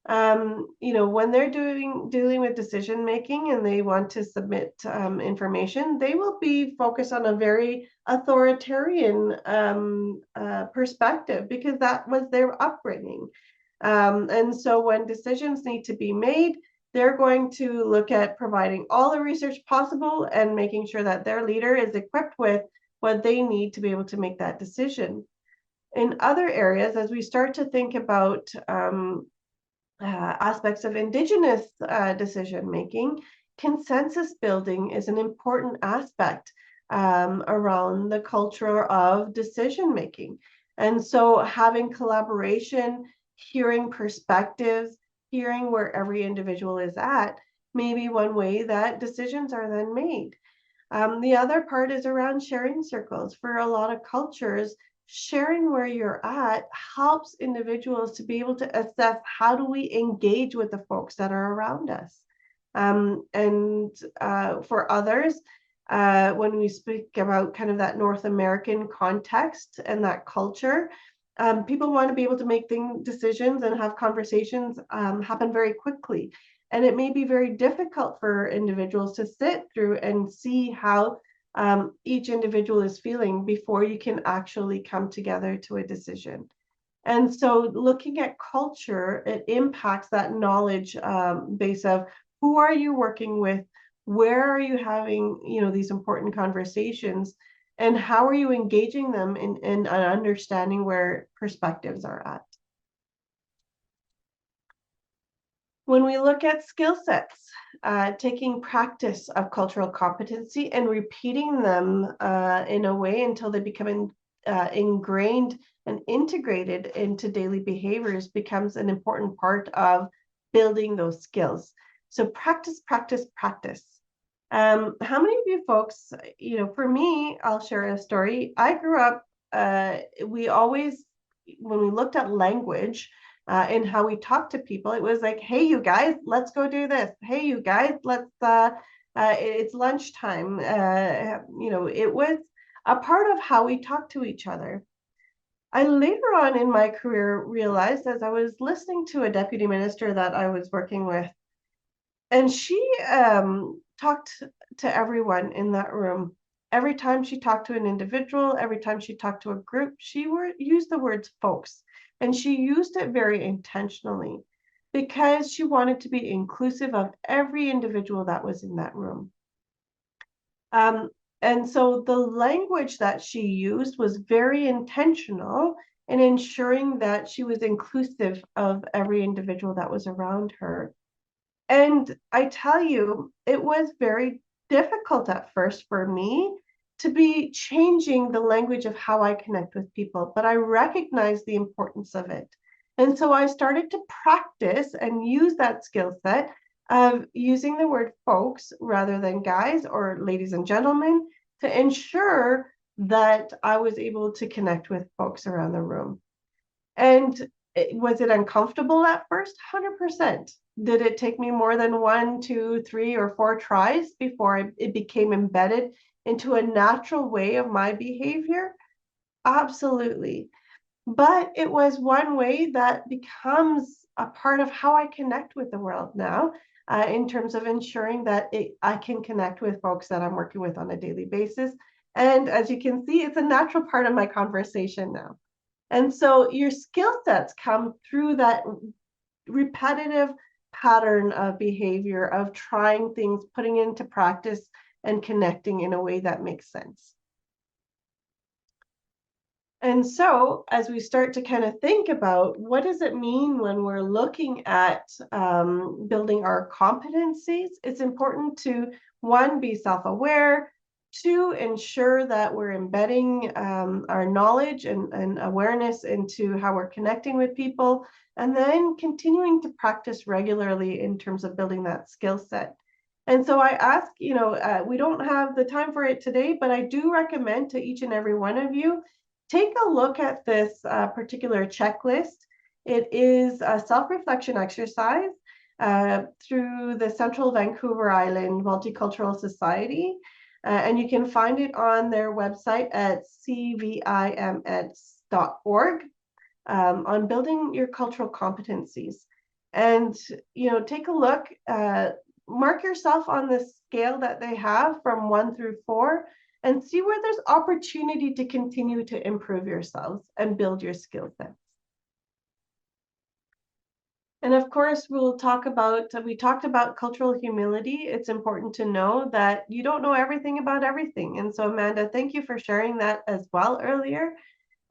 when they're dealing with decision making and they want to submit information, they will be focused on a very authoritarian perspective because that was their upbringing. And so when decisions need to be made, they're going to look at providing all the research possible and making sure that their leader is equipped with what they need to be able to make that decision. In other areas, as we start to think about aspects of Indigenous decision making, consensus building is an important aspect around the culture of decision making. And so having collaboration, hearing perspectives, hearing where every individual is at, may be one way that decisions are then made. The other part is around sharing circles. For a lot of cultures, sharing where you're at helps individuals to be able to assess how do we engage with the folks that are around us. For others, when we speak about kind of that North American context and that culture, people want to be able to make decisions and have conversations happen very quickly. And it may be very difficult for individuals to sit through and see how each individual is feeling before you can actually come together to a decision. And so looking at culture, it impacts that knowledge base of who are you working with, where are you having these important conversations, and how are you engaging them in understanding where perspectives are at. When we look at skill sets, taking practice of cultural competency and repeating them in a way until they become ingrained and integrated into daily behaviors becomes an important part of building those skills. So practice, practice, practice. How many of you folks, for me, I'll share a story. I grew up, we always, when we looked at language, and how we talk to people, it was like, hey, you guys, let's go do this. Hey, you guys, let's, it's lunchtime. It was a part of how we talk to each other. I later on in my career realized, as I was listening to a deputy minister that I was working with, and she talked to everyone in that room. Every time she talked to an individual, every time she talked to a group, she used the words folks. And she used it very intentionally because she wanted to be inclusive of every individual that was in that room. And so the language that she used was very intentional in ensuring that she was inclusive of every individual that was around her. And I tell you, it was very difficult at first for me to be changing the language of how I connect with people, but I recognize the importance of it. And so I started to practice and use that skill set of using the word folks rather than guys or ladies and gentlemen to ensure that I was able to connect with folks around the room. And was it uncomfortable at first? 100%. Did it take me more than 1, 2, 3, or 4 tries before it became embedded into a natural way of my behavior? Absolutely. But it was one way that becomes a part of how I connect with the world now, in terms of ensuring that I can connect with folks that I'm working with on a daily basis. And as you can see, it's a natural part of my conversation now. And so your skill sets come through that repetitive pattern of behavior of trying things, putting it into practice, and connecting in a way that makes sense. And so as we start to kind of think about what does it mean when we're looking at building our competencies, it's important to, 1, be self-aware, 2, ensure that we're embedding our knowledge and awareness into how we're connecting with people, and then continuing to practice regularly in terms of building that skill set. And so I ask, we don't have the time for it today, but I do recommend to each and every one of you, take a look at this particular checklist. It is a self-reflection exercise through the Central Vancouver Island Multicultural Society. And you can find it on their website at cvims.org, on building your cultural competencies. And, take a look, mark yourself on the scale that they have from 1 through 4, and see where there's opportunity to continue to improve yourselves and build your skill sets. And of course, we talked about cultural humility. It's important to know that you don't know everything about everything. And so, Amanda, thank you for sharing that as well earlier.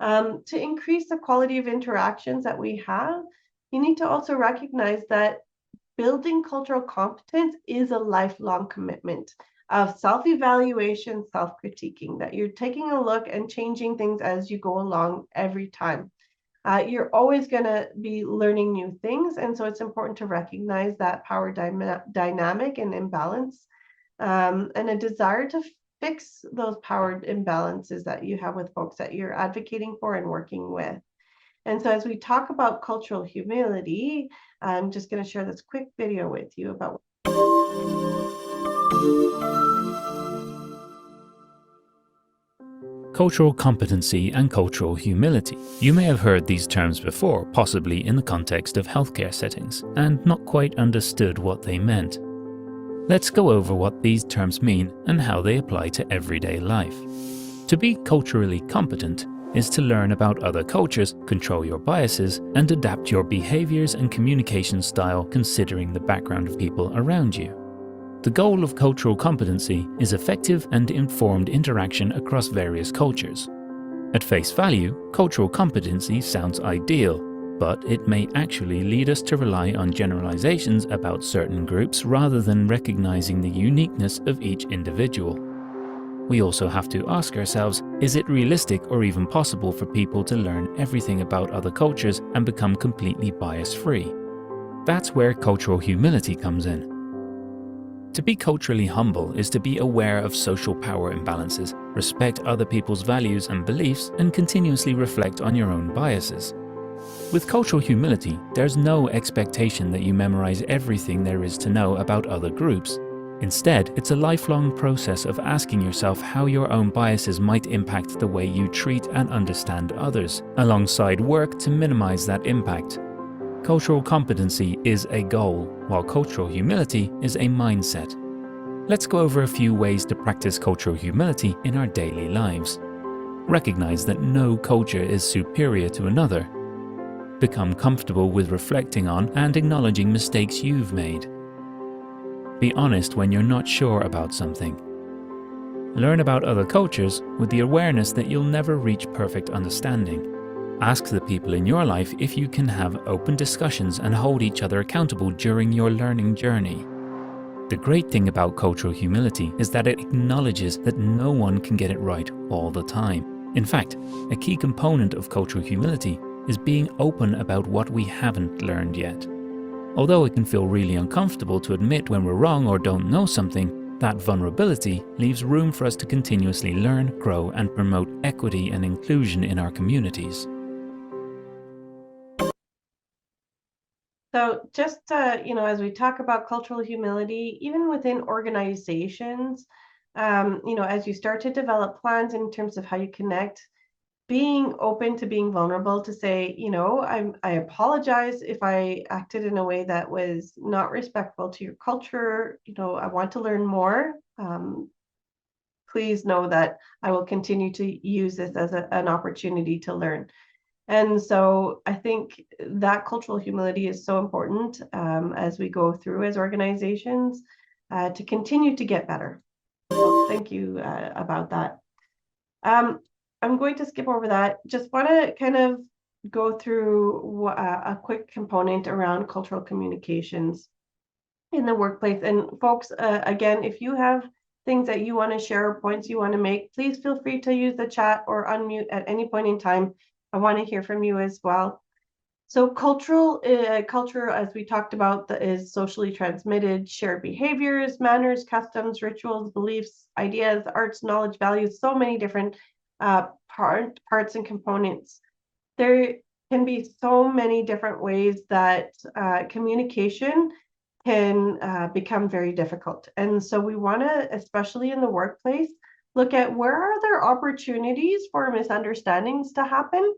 To increase the quality of interactions that we have, you need to also recognize that building cultural competence is a lifelong commitment of self-evaluation, self-critiquing, that you're taking a look and changing things as you go along every time. You're always going to be learning new things. And so it's important to recognize that power dynamic and imbalance, and a desire to fix those power imbalances that you have with folks that you're advocating for and working with. And so as we talk about cultural humility, I'm just going to share this quick video with you about cultural competency and cultural humility. You may have heard these terms before, possibly in the context of healthcare settings, and not quite understood what they meant. Let's go over what these terms mean and how they apply to everyday life. To be culturally competent is to learn about other cultures, control your biases, and adapt your behaviors and communication style considering the background of people around you. The goal of cultural competency is effective and informed interaction across various cultures. At face value, cultural competency sounds ideal, but it may actually lead us to rely on generalizations about certain groups rather than recognizing the uniqueness of each individual. We also have to ask ourselves, is it realistic or even possible for people to learn everything about other cultures and become completely bias-free? That's where cultural humility comes in. To be culturally humble is to be aware of social power imbalances, respect other people's values and beliefs, and continuously reflect on your own biases. With cultural humility, there's no expectation that you memorize everything there is to know about other groups. Instead, it's a lifelong process of asking yourself how your own biases might impact the way you treat and understand others, alongside work to minimize that impact. Cultural competency is a goal, while cultural humility is a mindset. Let's go over a few ways to practice cultural humility in our daily lives. Recognize that no culture is superior to another. Become comfortable with reflecting on and acknowledging mistakes you've made. Be honest when you're not sure about something. Learn about other cultures with the awareness that you'll never reach perfect understanding. Ask the people in your life if you can have open discussions and hold each other accountable during your learning journey. The great thing about cultural humility is that it acknowledges that no one can get it right all the time. In fact, a key component of cultural humility is being open about what we haven't learned yet. Although it can feel really uncomfortable to admit when we're wrong or don't know something, that vulnerability leaves room for us to continuously learn, grow, and promote equity and inclusion in our communities. So just, as we talk about cultural humility, even within organizations, as you start to develop plans in terms of how you connect, being open to being vulnerable to say, I apologize if I acted in a way that was not respectful to your culture. I want to learn more. Please know that I will continue to use this as an opportunity to learn. And so I think that cultural humility is so important as we go through as organizations to continue to get better. So thank you about that. I'm going to skip over that. Just want to kind of go through a quick component around cultural communications in the workplace. And folks, again, if you have things that you want to share or points you want to make, please feel free to use the chat or unmute at any point in time. I want to hear from you as well. So culture, as we talked about, is socially transmitted, shared behaviors, manners, customs, rituals, beliefs, ideas, arts, knowledge, values, so many different parts and components. There can be so many different ways that communication can become very difficult. And so we want to, especially in the workplace, look at where are there opportunities for misunderstandings to happen,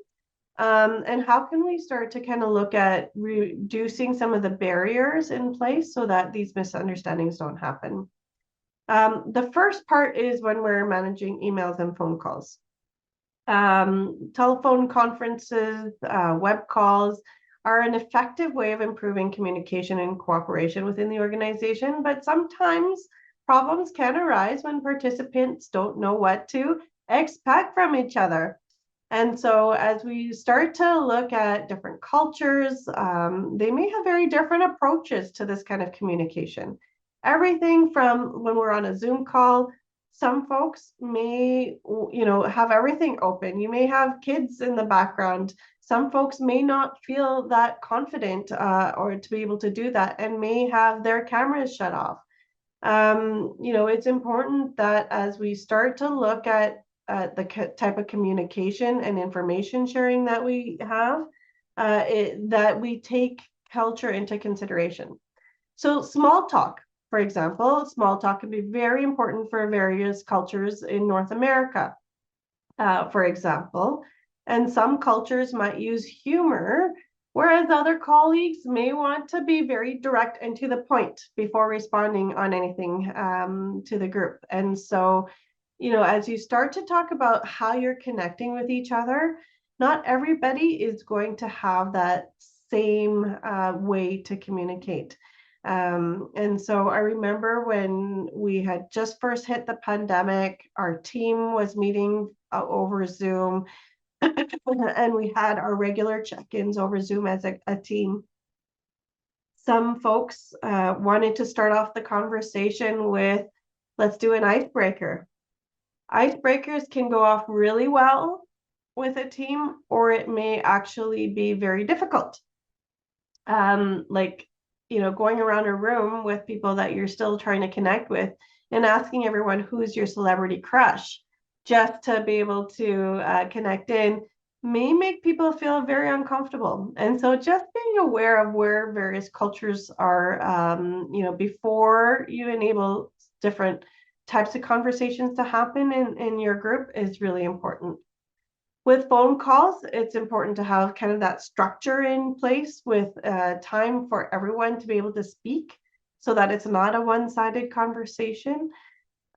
and how can we start to kind of look at reducing some of the barriers in place so that these misunderstandings don't happen. The first part is when we're managing emails and phone calls. Telephone conferences, web calls are an effective way of improving communication and cooperation within the organization, but sometimes problems can arise when participants don't know what to expect from each other. And so as we start to look at different cultures, they may have very different approaches to this kind of communication. Everything from when we're on a Zoom call, some folks may, have everything open. You may have kids in the background. Some folks may not feel that confident or to be able to do that and may have their cameras shut off. It's important that as we start to look at the type of communication and information sharing that we have, that we take culture into consideration. So small talk, for example, small talk can be very important for various cultures in North America, for example. And some cultures might use humor, whereas other colleagues may want to be very direct and to the point before responding on anything to the group. And so, as you start to talk about how you're connecting with each other, not everybody is going to have that same way to communicate. And so I remember when we had just first hit the pandemic, our team was meeting over Zoom, and we had our regular check-ins over Zoom as a team. Some folks wanted to start off the conversation with, let's do an icebreaker. Icebreakers can go off really well with a team, or it may actually be very difficult. Going around a room with people that you're still trying to connect with and asking everyone who's your celebrity crush just to be able to connect in may make people feel very uncomfortable. And so just being aware of where various cultures are, before you enable different types of conversations to happen in your group is really important. With phone calls, it's important to have kind of that structure in place with time for everyone to be able to speak so that it's not a one-sided conversation.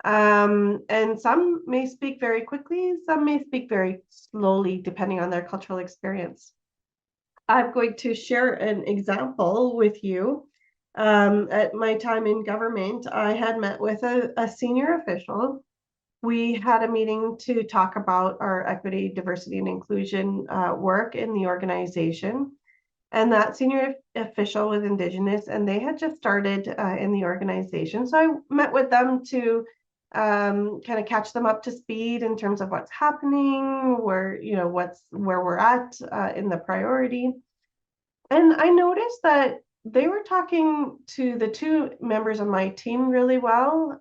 And some may speak very quickly, some may speak very slowly, depending on their cultural experience. I'm going to share an example with you. At my time in government, I had met with a senior official. We had a meeting to talk about our equity, diversity, and inclusion work in the organization. And that senior official was Indigenous, and they had just started in the organization. So I met with them to kind of catch them up to speed in terms of what's happening, where we're at in the priority. And I noticed that they were talking to the two members of my team really well,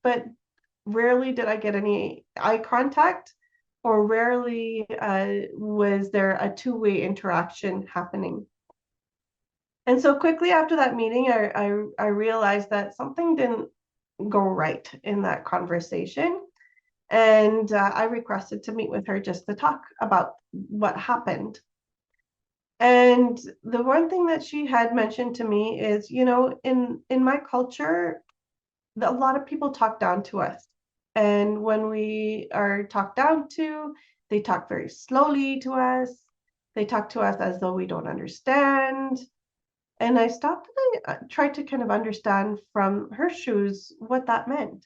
but rarely did I get any eye contact, or rarely was there a two-way interaction happening. And so quickly after that meeting, I realized that something didn't go right in that conversation. And I requested to meet with her just to talk about what happened. And the one thing that she had mentioned to me is, in my culture, a lot of people talk down to us. And when we are talked down to, they talk very slowly to us. They talk to us as though we don't understand. And I stopped and I tried to kind of understand from her shoes what that meant.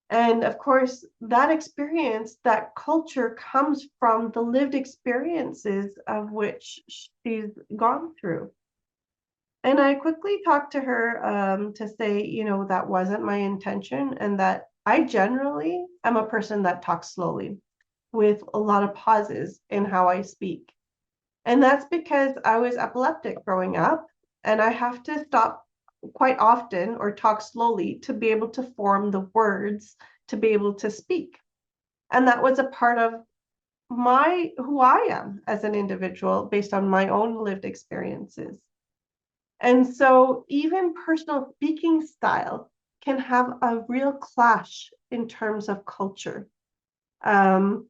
And of course, that experience, that culture comes from the lived experiences of which she's gone through. And I quickly talked to her to say, that wasn't my intention, and that I generally am a person that talks slowly with a lot of pauses in how I speak. And that's because I was epileptic growing up, and I have to stop quite often or talk slowly to be able to form the words to be able to speak. And that was a part of who I am as an individual based on my own lived experiences. And so even personal speaking style can have a real clash in terms of culture. And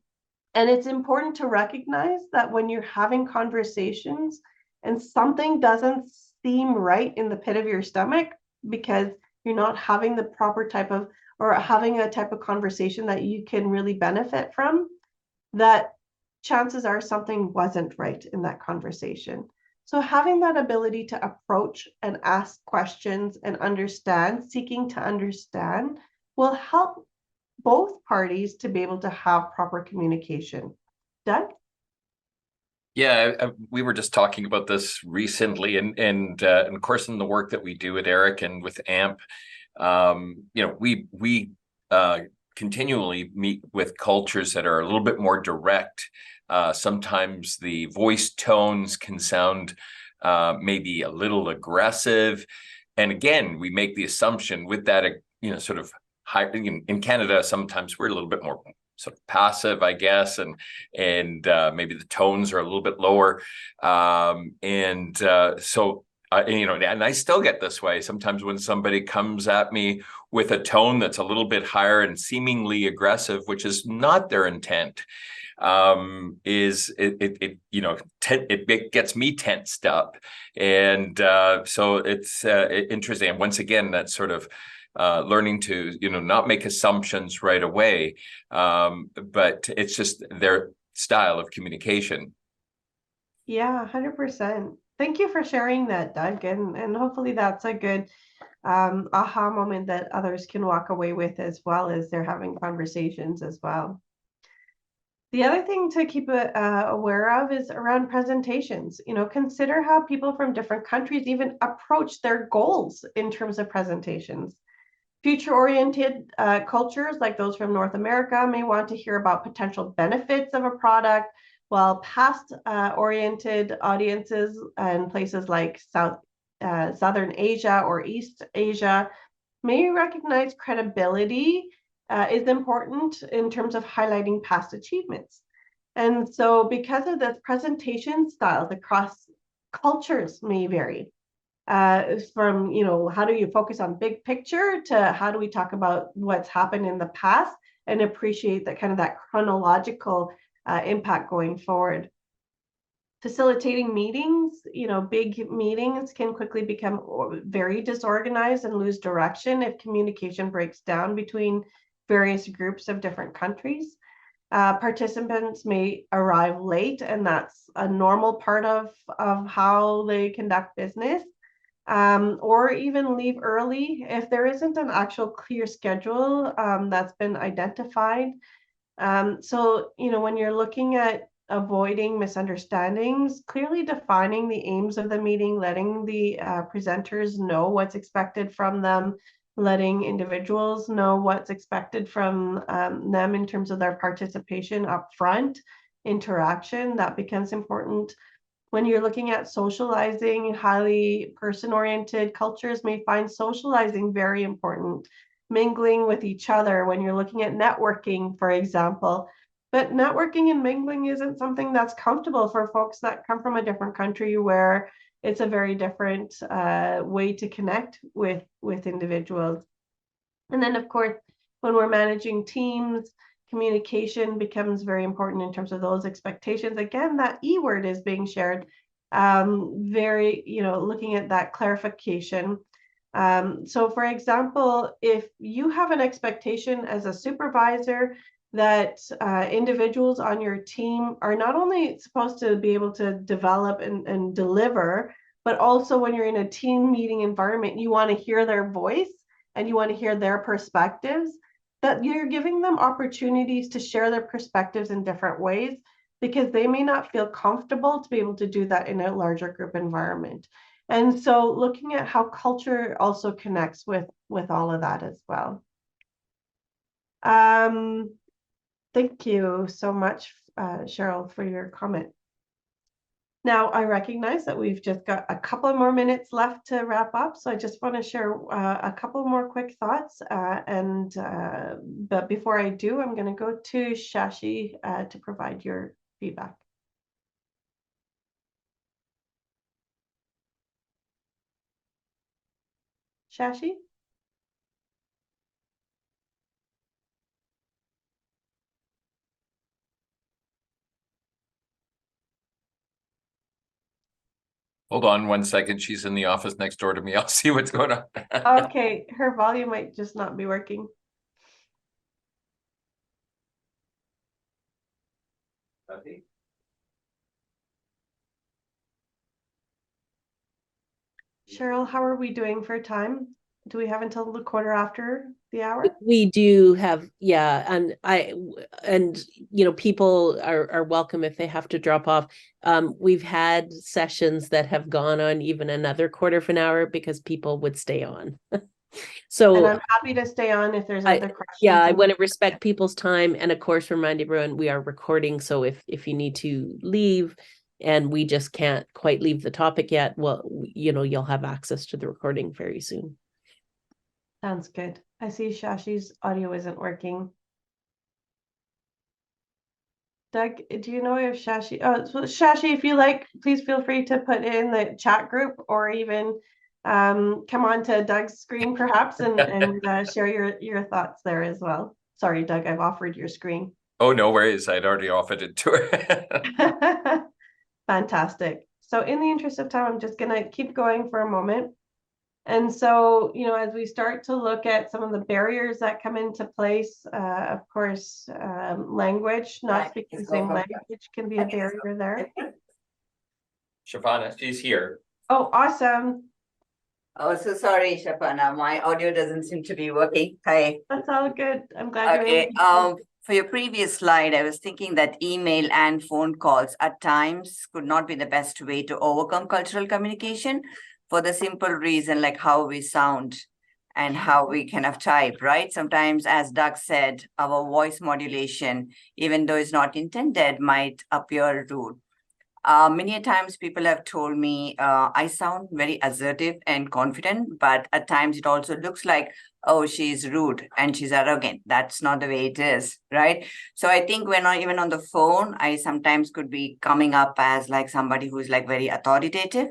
it's important to recognize that when you're having conversations and something doesn't seem right in the pit of your stomach because you're not having the proper type of, or having a type of conversation that you can really benefit from, that chances are something wasn't right in that conversation. So having that ability to approach and ask questions and understand, seeking to understand, will help both parties to be able to have proper communication. Doug? Yeah, we were just talking about this recently, and of course in the work that we do at ERIC and with AMP, we continually meet with cultures that are a little bit more direct. Sometimes the voice tones can sound maybe a little aggressive, and again, we make the assumption with that, sort of high in Canada. Sometimes we're a little bit more sort of passive, I guess, and maybe the tones are a little bit lower, and I still get this way sometimes when somebody comes at me with a tone that's a little bit higher and seemingly aggressive, which is not their intent. It gets me tensed up, and so it's interesting. And once again, that's sort of learning to not make assumptions right away, but it's just their style of communication. Yeah, 100%. Thank you for sharing that, Doug, and hopefully that's a good aha moment that others can walk away with as well as they're having conversations as well. The other thing to keep aware of is around presentations. Consider how people from different countries even approach their goals in terms of presentations. Future-oriented cultures like those from North America may want to hear about potential benefits of a product, while past-oriented audiences and places like Southern Asia or East Asia may recognize credibility is important in terms of highlighting past achievements. And so because of this, presentation styles across cultures may vary. From, how do you focus on big picture to how do we talk about what's happened in the past and appreciate that kind of that chronological impact going forward. Facilitating meetings, big meetings can quickly become very disorganized and lose direction if communication breaks down between various groups of different countries. Participants may arrive late, and that's a normal part of how they conduct business. Or even leave early if there isn't an actual clear schedule that's been identified. So, when you're looking at avoiding misunderstandings, clearly defining the aims of the meeting, letting the presenters know what's expected from them, letting individuals know what's expected from them in terms of their participation up front, interaction, that becomes important. When you're looking at socializing, highly person-oriented cultures may find socializing very important, mingling with each other when you're looking at networking, for example. But networking and mingling isn't something that's comfortable for folks that come from a different country where it's a very different way to connect with individuals. And then, of course, when we're managing teams, communication becomes very important in terms of those expectations. Again, that E word is being shared, looking at that clarification. So for example, if you have an expectation as a supervisor that individuals on your team are not only supposed to be able to develop and deliver, but also when you're in a team meeting environment, you want to hear their voice and you want to hear their perspectives, that you're giving them opportunities to share their perspectives in different ways, because they may not feel comfortable to be able to do that in a larger group environment. And so looking at how culture also connects with all of that as well. Thank you so much, Cheryl, for your comment. Now, I recognize that we've just got a couple more minutes left to wrap up, so I just want to share a couple more quick thoughts. But before I do, I'm going to go to Shashi to provide your feedback. Shashi? Hold on 1 second. She's in the office next door to me. I'll see what's going on. Okay, her volume might just not be working. Okay. Cheryl, how are we doing for time? Do we have until the quarter after the hour? We do have, yeah, and people are welcome if they have to drop off. We've had sessions that have gone on even another quarter of an hour because people would stay on. So, and I'm happy to stay on if there's other questions. Yeah, I want to respect people's time, and of course remind everyone we are recording, so if you need to leave and we just can't quite leave the topic yet, well, you'll have access to the recording very soon. Sounds good. I see Shashi's audio isn't working. Doug, do you know if Shashi, so Shashi, if you like, please feel free to put it in the chat group or even come on to Doug's screen perhaps and share your thoughts there as well. Sorry, Doug, I've offered your screen. Oh, no worries. I'd already offered it to her. Fantastic. So in the interest of time, I'm just going to keep going for a moment. And so, as we start to look at some of the barriers that come into place, of course, language, not speaking the same language can be a barrier there. Shafana, she's here. Oh, awesome. Oh, so sorry, Shafana. My audio doesn't seem to be working. Hi. That's all good. I'm glad you're Okay. able to. For your previous slide, I was thinking that email and phone calls at times could not be the best way to overcome cultural communication for the simple reason like how we sound and how we kind of type, right? Sometimes, as Doug said, our voice modulation, even though it's not intended, might appear rude. Many times people have told me I sound very assertive and confident, but at times it also looks like, oh, she's rude and she's arrogant. That's not the way it is, right? So I think when even on the phone, I sometimes could be coming up as like somebody who's like very authoritative,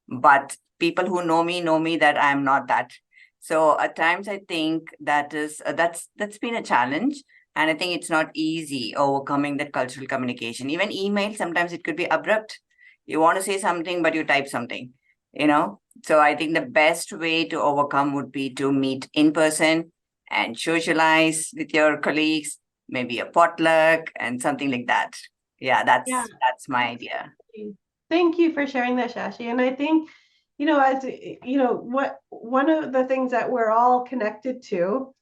but people who know me that I'm not that. So at times I think that is that's been a challenge. And I think it's not easy overcoming that cultural communication. Even email, sometimes it could be abrupt. You want to say something, but you type something, So I think the best way to overcome would be to meet in person and socialize with your colleagues, maybe a potluck and something like that. Yeah, that's my idea. Thank you for sharing that, Shashi. And I think, as one of the things that we're all connected to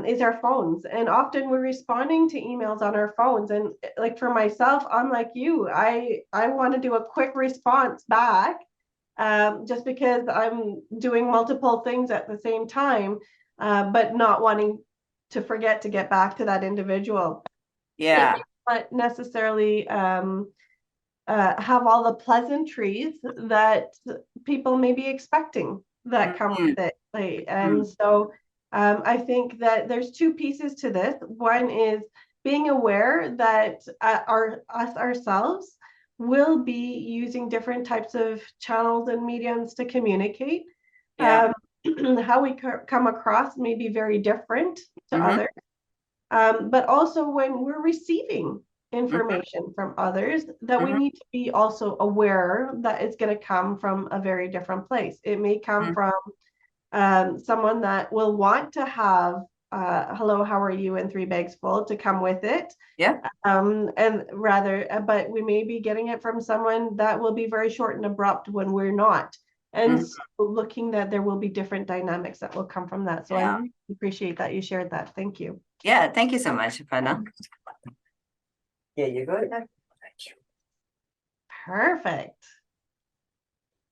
is our phones, and often we're responding to emails on our phones. And like for myself, I'm like you, I want to do a quick response back, just because I'm doing multiple things at the same time, but not wanting to forget to get back to that individual. Yeah. Not necessarily have all the pleasantries that people may be expecting that come with it. And so I think that there's two pieces to this. One is being aware that us ourselves will be using different types of channels and mediums to communicate. Yeah. How we come across may be very different to others. But also when we're receiving information from others, that we need to be also aware that it's going to come from a very different place. It may come from someone that will want to have hello, how are you, and 3 bags full to come with it. Yeah. But we may be getting it from someone that will be very short and abrupt when we're not. And so looking that there will be different dynamics that will come from that. So I really appreciate that you shared that. Thank you. Yeah, thank you so much, Shafana. Yeah, you go. Thank you. Perfect.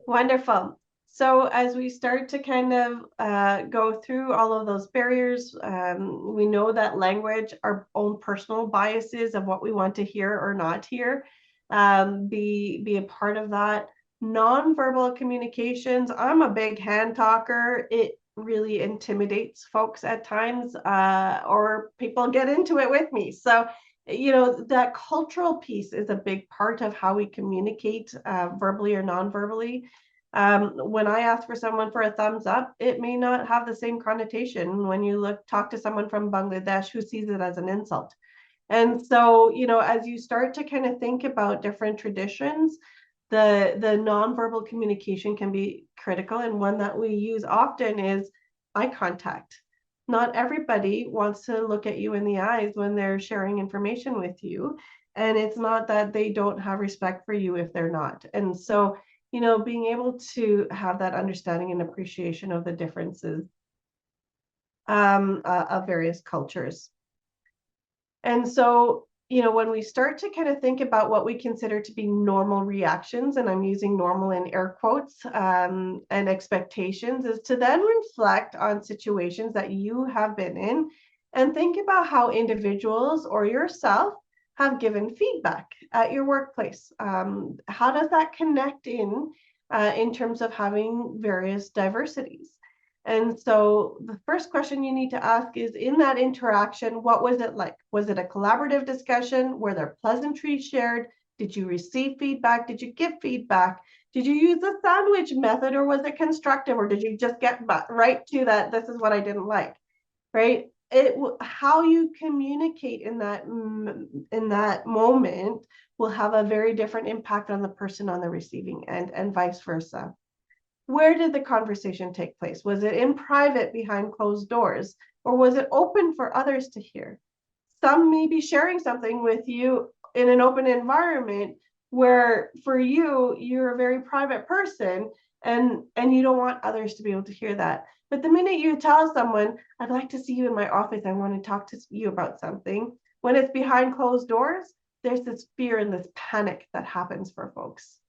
Wonderful. So as we start to kind of go through all of those barriers, we know that language, our own personal biases of what we want to hear or not hear, be a part of that. Nonverbal communications, I'm a big hand talker. It really intimidates folks at times, or people get into it with me. So, that cultural piece is a big part of how we communicate, verbally or non-verbally. When I ask for someone for a thumbs up, it may not have the same connotation when you talk to someone from Bangladesh who sees it as an insult. And so, as you start to kind of think about different traditions, the nonverbal communication can be critical. And one that we use often is eye contact. Not everybody wants to look at you in the eyes when they're sharing information with you. And it's not that they don't have respect for you if they're not. And so, being able to have that understanding and appreciation of the differences of various cultures. And so, when we start to kind of think about what we consider to be normal reactions, and I'm using normal in air quotes, and expectations, is to then reflect on situations that you have been in and think about how individuals or yourself have given feedback at your workplace. How does that connect in terms of having various diversities? And so the first question you need to ask is, in that interaction, what was it like? Was it a collaborative discussion? Were there pleasantries shared? Did you receive feedback? Did you give feedback? Did you use the sandwich method, or was it constructive? Or did you just get right to that, this is what I didn't like, right? How you communicate in that moment will have a very different impact on the person on the receiving end, and vice versa. Where did the conversation take place? Was it in private behind closed doors, or was it open for others to hear? Some may be sharing something with you in an open environment where for you, you're a very private person and you don't want others to be able to hear that. But the minute you tell someone, I'd like to see you in my office, I want to talk to you about something, when it's behind closed doors, there's this fear and this panic that happens for folks.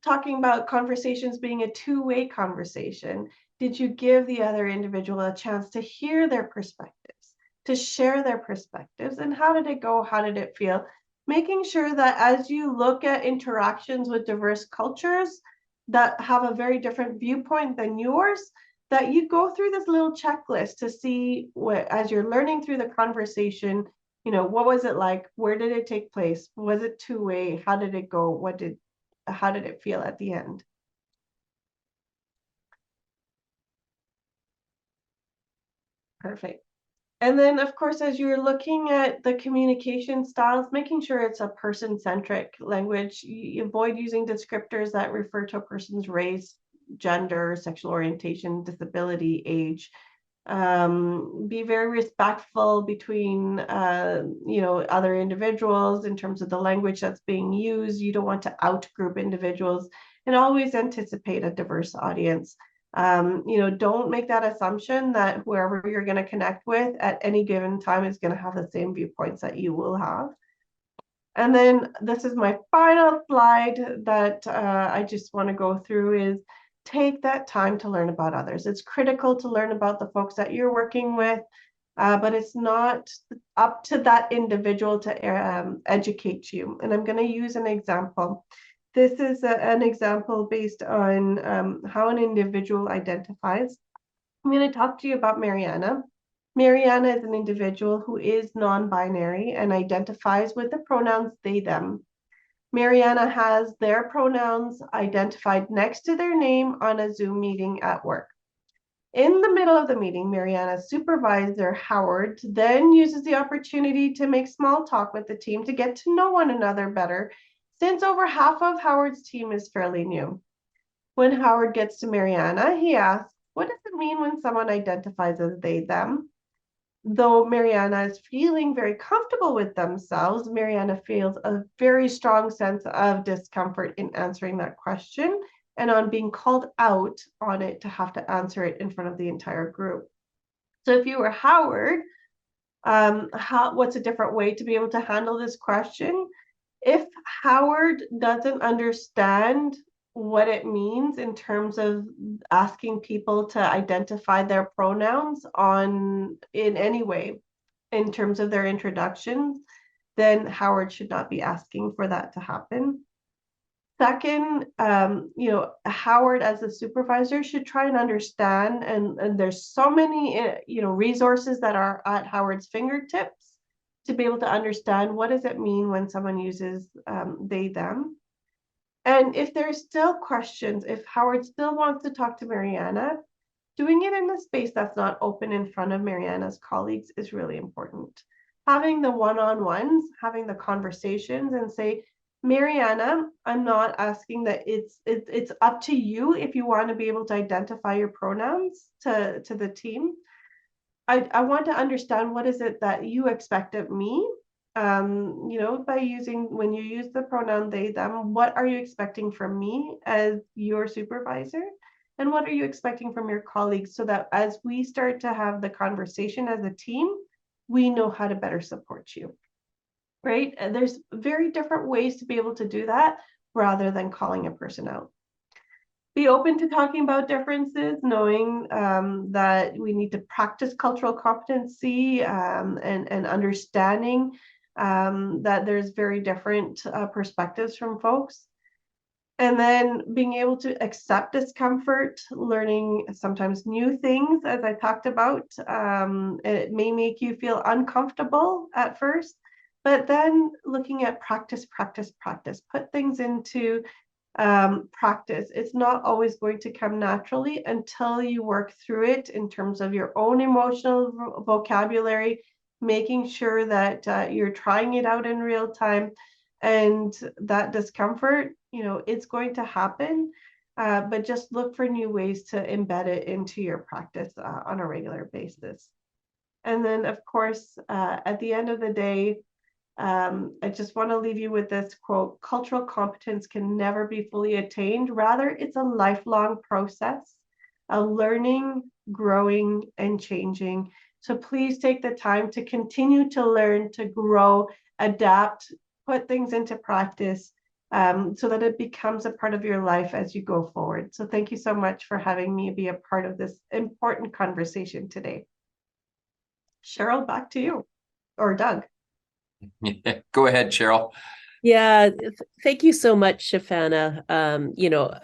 Talking about conversations being a two-way conversation, did you give the other individual a chance to hear their perspectives, to share their perspectives, and how did it go? How did it feel? Making sure that as you look at interactions with diverse cultures that have a very different viewpoint than yours, that you go through this little checklist to see what, as you're learning through the conversation, what was it like? Where did it take place? Was it two-way? How did it go? How did it feel at the end? Perfect. And then, of course, as you're looking at the communication styles, making sure it's a person-centric language. You avoid using descriptors that refer to a person's race, gender, sexual orientation, disability, age. Be very respectful between other individuals in terms of the language that's being used. You don't want to out-group individuals, and always anticipate a diverse audience. Don't make that assumption that whoever you're going to connect with at any given time is going to have the same viewpoints that you will have. And then this is my final slide that I just want to go through is, take that time to learn about others. It's critical to learn about the folks that you're working with, but it's not up to that individual to educate you. And I'm going to use an example. This is an example based on how an individual identifies. I'm going to talk to you about Mariana. Mariana is an individual who is non-binary and identifies with the pronouns they, them. Mariana has their pronouns identified next to their name on a Zoom meeting at work. In the middle of the meeting, Mariana's supervisor, Howard, then uses the opportunity to make small talk with the team to get to know one another better, since over half of Howard's team is fairly new. When Howard gets to Mariana, he asks, what does it mean when someone identifies as they, them? Though Mariana is feeling very comfortable with themselves, Mariana feels a very strong sense of discomfort in answering that question, and on being called out on it to have to answer it in front of the entire group. So if you were Howard, what's a different way to be able to handle this question? If Howard doesn't understand what it means in terms of asking people to identify their pronouns in any way in terms of their introductions, then Howard should not be asking for that to happen. Second, Howard as a supervisor should try and understand, and there's so many resources that are at Howard's fingertips to be able to understand what does it mean when someone uses they, them. And if there's still questions, if Howard still wants to talk to Mariana, doing it in a space that's not open in front of Mariana's colleagues is really important. Having the one-on-ones, having the conversations and say, Mariana, I'm not asking that it's up to you if you want to be able to identify your pronouns to the team. I want to understand what is it that you expect of me, you know, by when you use the pronoun they, them, what are you expecting from me as your supervisor? And what are you expecting from your colleagues, so that as we start to have the conversation as a team, we know how to better support you, right? And there's very different ways to be able to do that rather than calling a person out. Be open to talking about differences, knowing that we need to practice cultural competency and understanding that there's very different perspectives from folks. And then being able to accept discomfort, learning sometimes new things, as I talked about. It may make you feel uncomfortable at first, but then looking at practice, practice, practice, put things into practice. It's not always going to come naturally until you work through it in terms of your own emotional vocabulary, making sure that you're trying it out in real time. And that discomfort, you know, it's going to happen, but just look for new ways to embed it into your practice on a regular basis. And then, of course, at the end of the day, I just want to leave you with this quote: cultural competence can never be fully attained. Rather, it's a lifelong process of learning, growing, and changing. So please take the time to continue to learn, to grow, adapt, put things into practice, so that it becomes a part of your life as you go forward. So thank you so much for having me be a part of this important conversation today. Cheryl, back to you, or Doug. Go ahead, Cheryl. Yeah, thank you so much, Shafana. You know,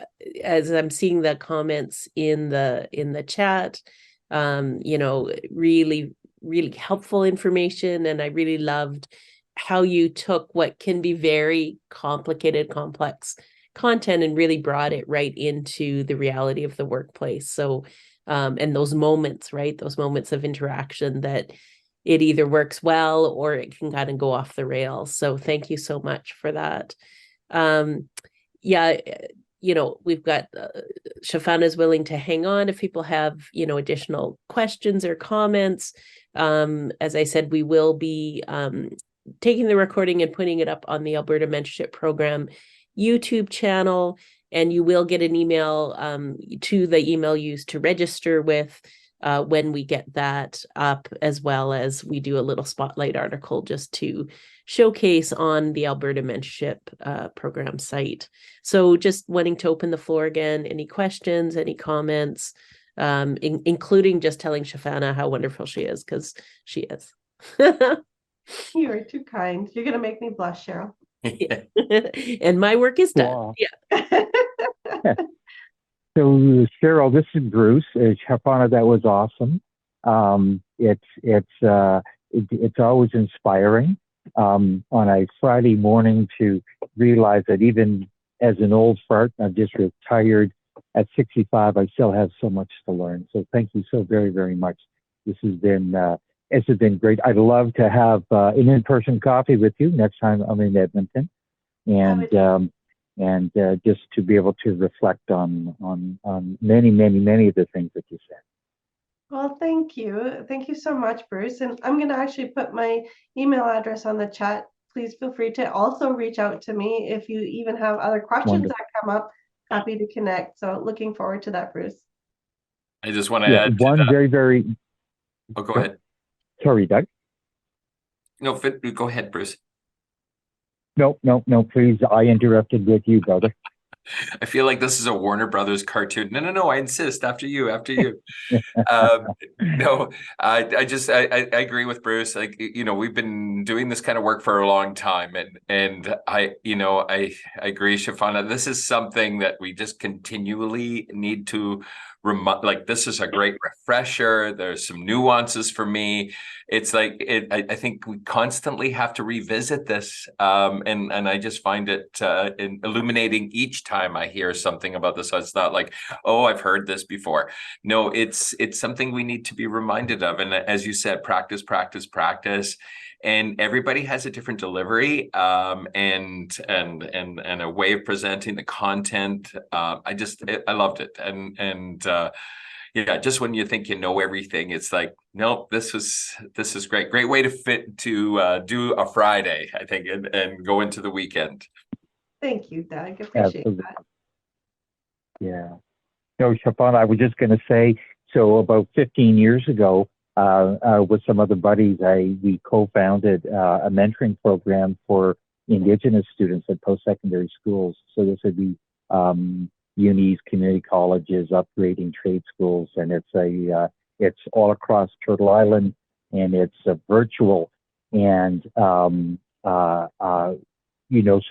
as I'm seeing the comments in the chat, you know, really, really helpful information. And I really loved how you took what can be very complicated, complex content and really brought it right into the reality of the workplace. So, and those moments, right? Those moments of interaction that it either works well or it can kind of go off the rails. So thank you so much for that. Yeah, you know, we've got Shafana is willing to hang on if people have, you know, additional questions or comments. As I said, we will be taking the recording and putting it up on the Alberta Mentorship Program YouTube channel, and you will get an email to the email used to register with when we get that up, as well as we do a little spotlight article just to showcase on the Alberta Mentorship Program site. So just wanting to open the floor again, any questions, any comments, including just telling Shafana how wonderful she is, because she is. You are too kind. You're going to make me blush, Cheryl. And my work is done. Wow. Yeah. So Cheryl, this is Bruce. Shafana, that was awesome. It's always inspiring on a Friday morning to realize that even as an old fart, I'm just retired at 65, I still have so much to learn. So thank you so very, very much. This has been great. I'd love to have an in-person coffee with you next time I'm in Edmonton, and just to be able to reflect on many, many, many of the things that you said. Well, thank you. Thank you so much, Bruce. And I'm going to actually put my email address on the chat. Please feel free to also reach out to me if you even have other questions Wonderful. that come up. Happy to connect. So looking forward to that, Bruce. I just want to add one very, very. Oh, go ahead. Sorry, Doug. No, go ahead, Bruce. No, please. I interrupted with you, brother. I feel like this is a Warner Brothers cartoon. No, I insist. After you. No, I agree with Bruce. Like, you know, we've been doing this kind of work for a long time, and I agree, Shafana. This is something that we just continually need to like this is a great refresher. There's some nuances for me. It's like I think we constantly have to revisit this, and I just find it illuminating each time I hear something about this. So it's not like, oh, I've heard this before. No, it's something we need to be reminded of. And as you said, practice, practice, practice. And everybody has a different delivery, and a way of presenting the content. I loved it, and yeah, just when you think you know everything, it's like, nope, this is great way to do a Friday, I think, and go into the weekend. Thank you, Doug. Appreciate Absolutely. that. Yeah. No, Shafana, I was just going to say, so about 15 years ago, with some other buddies, we co-founded a mentoring program for Indigenous students at post-secondary schools. So this would be unis, community colleges, upgrading trade schools, and it's all across Turtle Island, and it's virtual. And so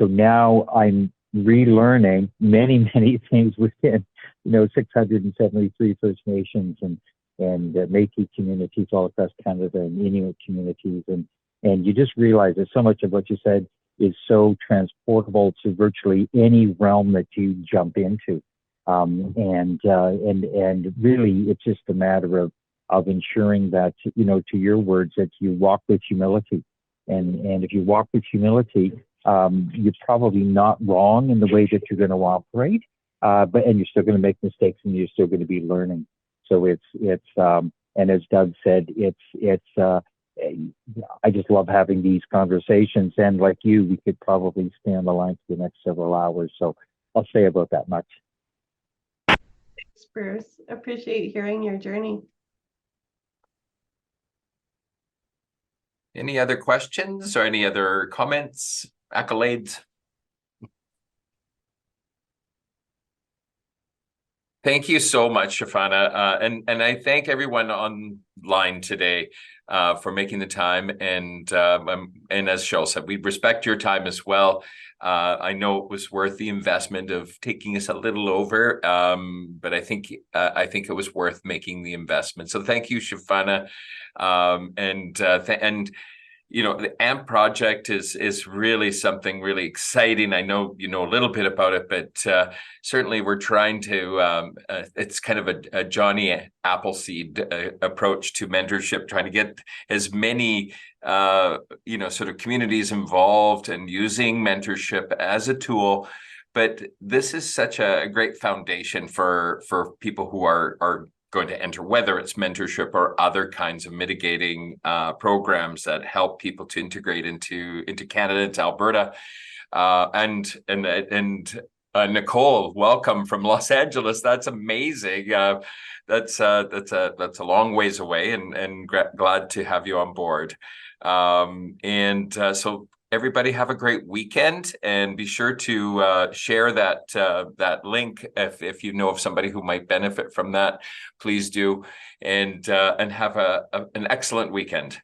now I'm relearning many things within 673 First Nations and Métis communities all across Canada, and Inuit communities, and you just realize that so much of what you said is so transportable to virtually any realm that you jump into, and really it's just a matter of ensuring that, to your words, that you walk with humility, and if you walk with humility, you're probably not wrong in the way that you're going to operate, and you're still going to make mistakes, and you're still going to be learning. So it's and as Doug said, I just love having these conversations, and like you, we could probably stay on the line for the next several hours. So I'll say about that much. Thanks, Bruce. Appreciate hearing your journey. Any other questions or any other comments, accolades? Thank you so much, Shafana. And I thank everyone online today for making the time. And as Cheryl said, we respect your time as well. I know it was worth the investment of taking us a little over, but I think it was worth making the investment. So thank you, Shafana. And the AMP project is really something really exciting. I know you know a little bit about it, but certainly we're trying to, it's kind of a Johnny Appleseed approach to mentorship, trying to get as many sort of communities involved and using mentorship as a tool. But this is such a great foundation for people who are going to enter, whether it's mentorship or other kinds of mitigating programs that help people to integrate into Canada, into Alberta. And Nicole, welcome from Los Angeles. That's amazing. That's a long ways away, and glad to have you on board. So everybody have a great weekend, and be sure to share that link if you know of somebody who might benefit from that. Please do, and have an excellent weekend.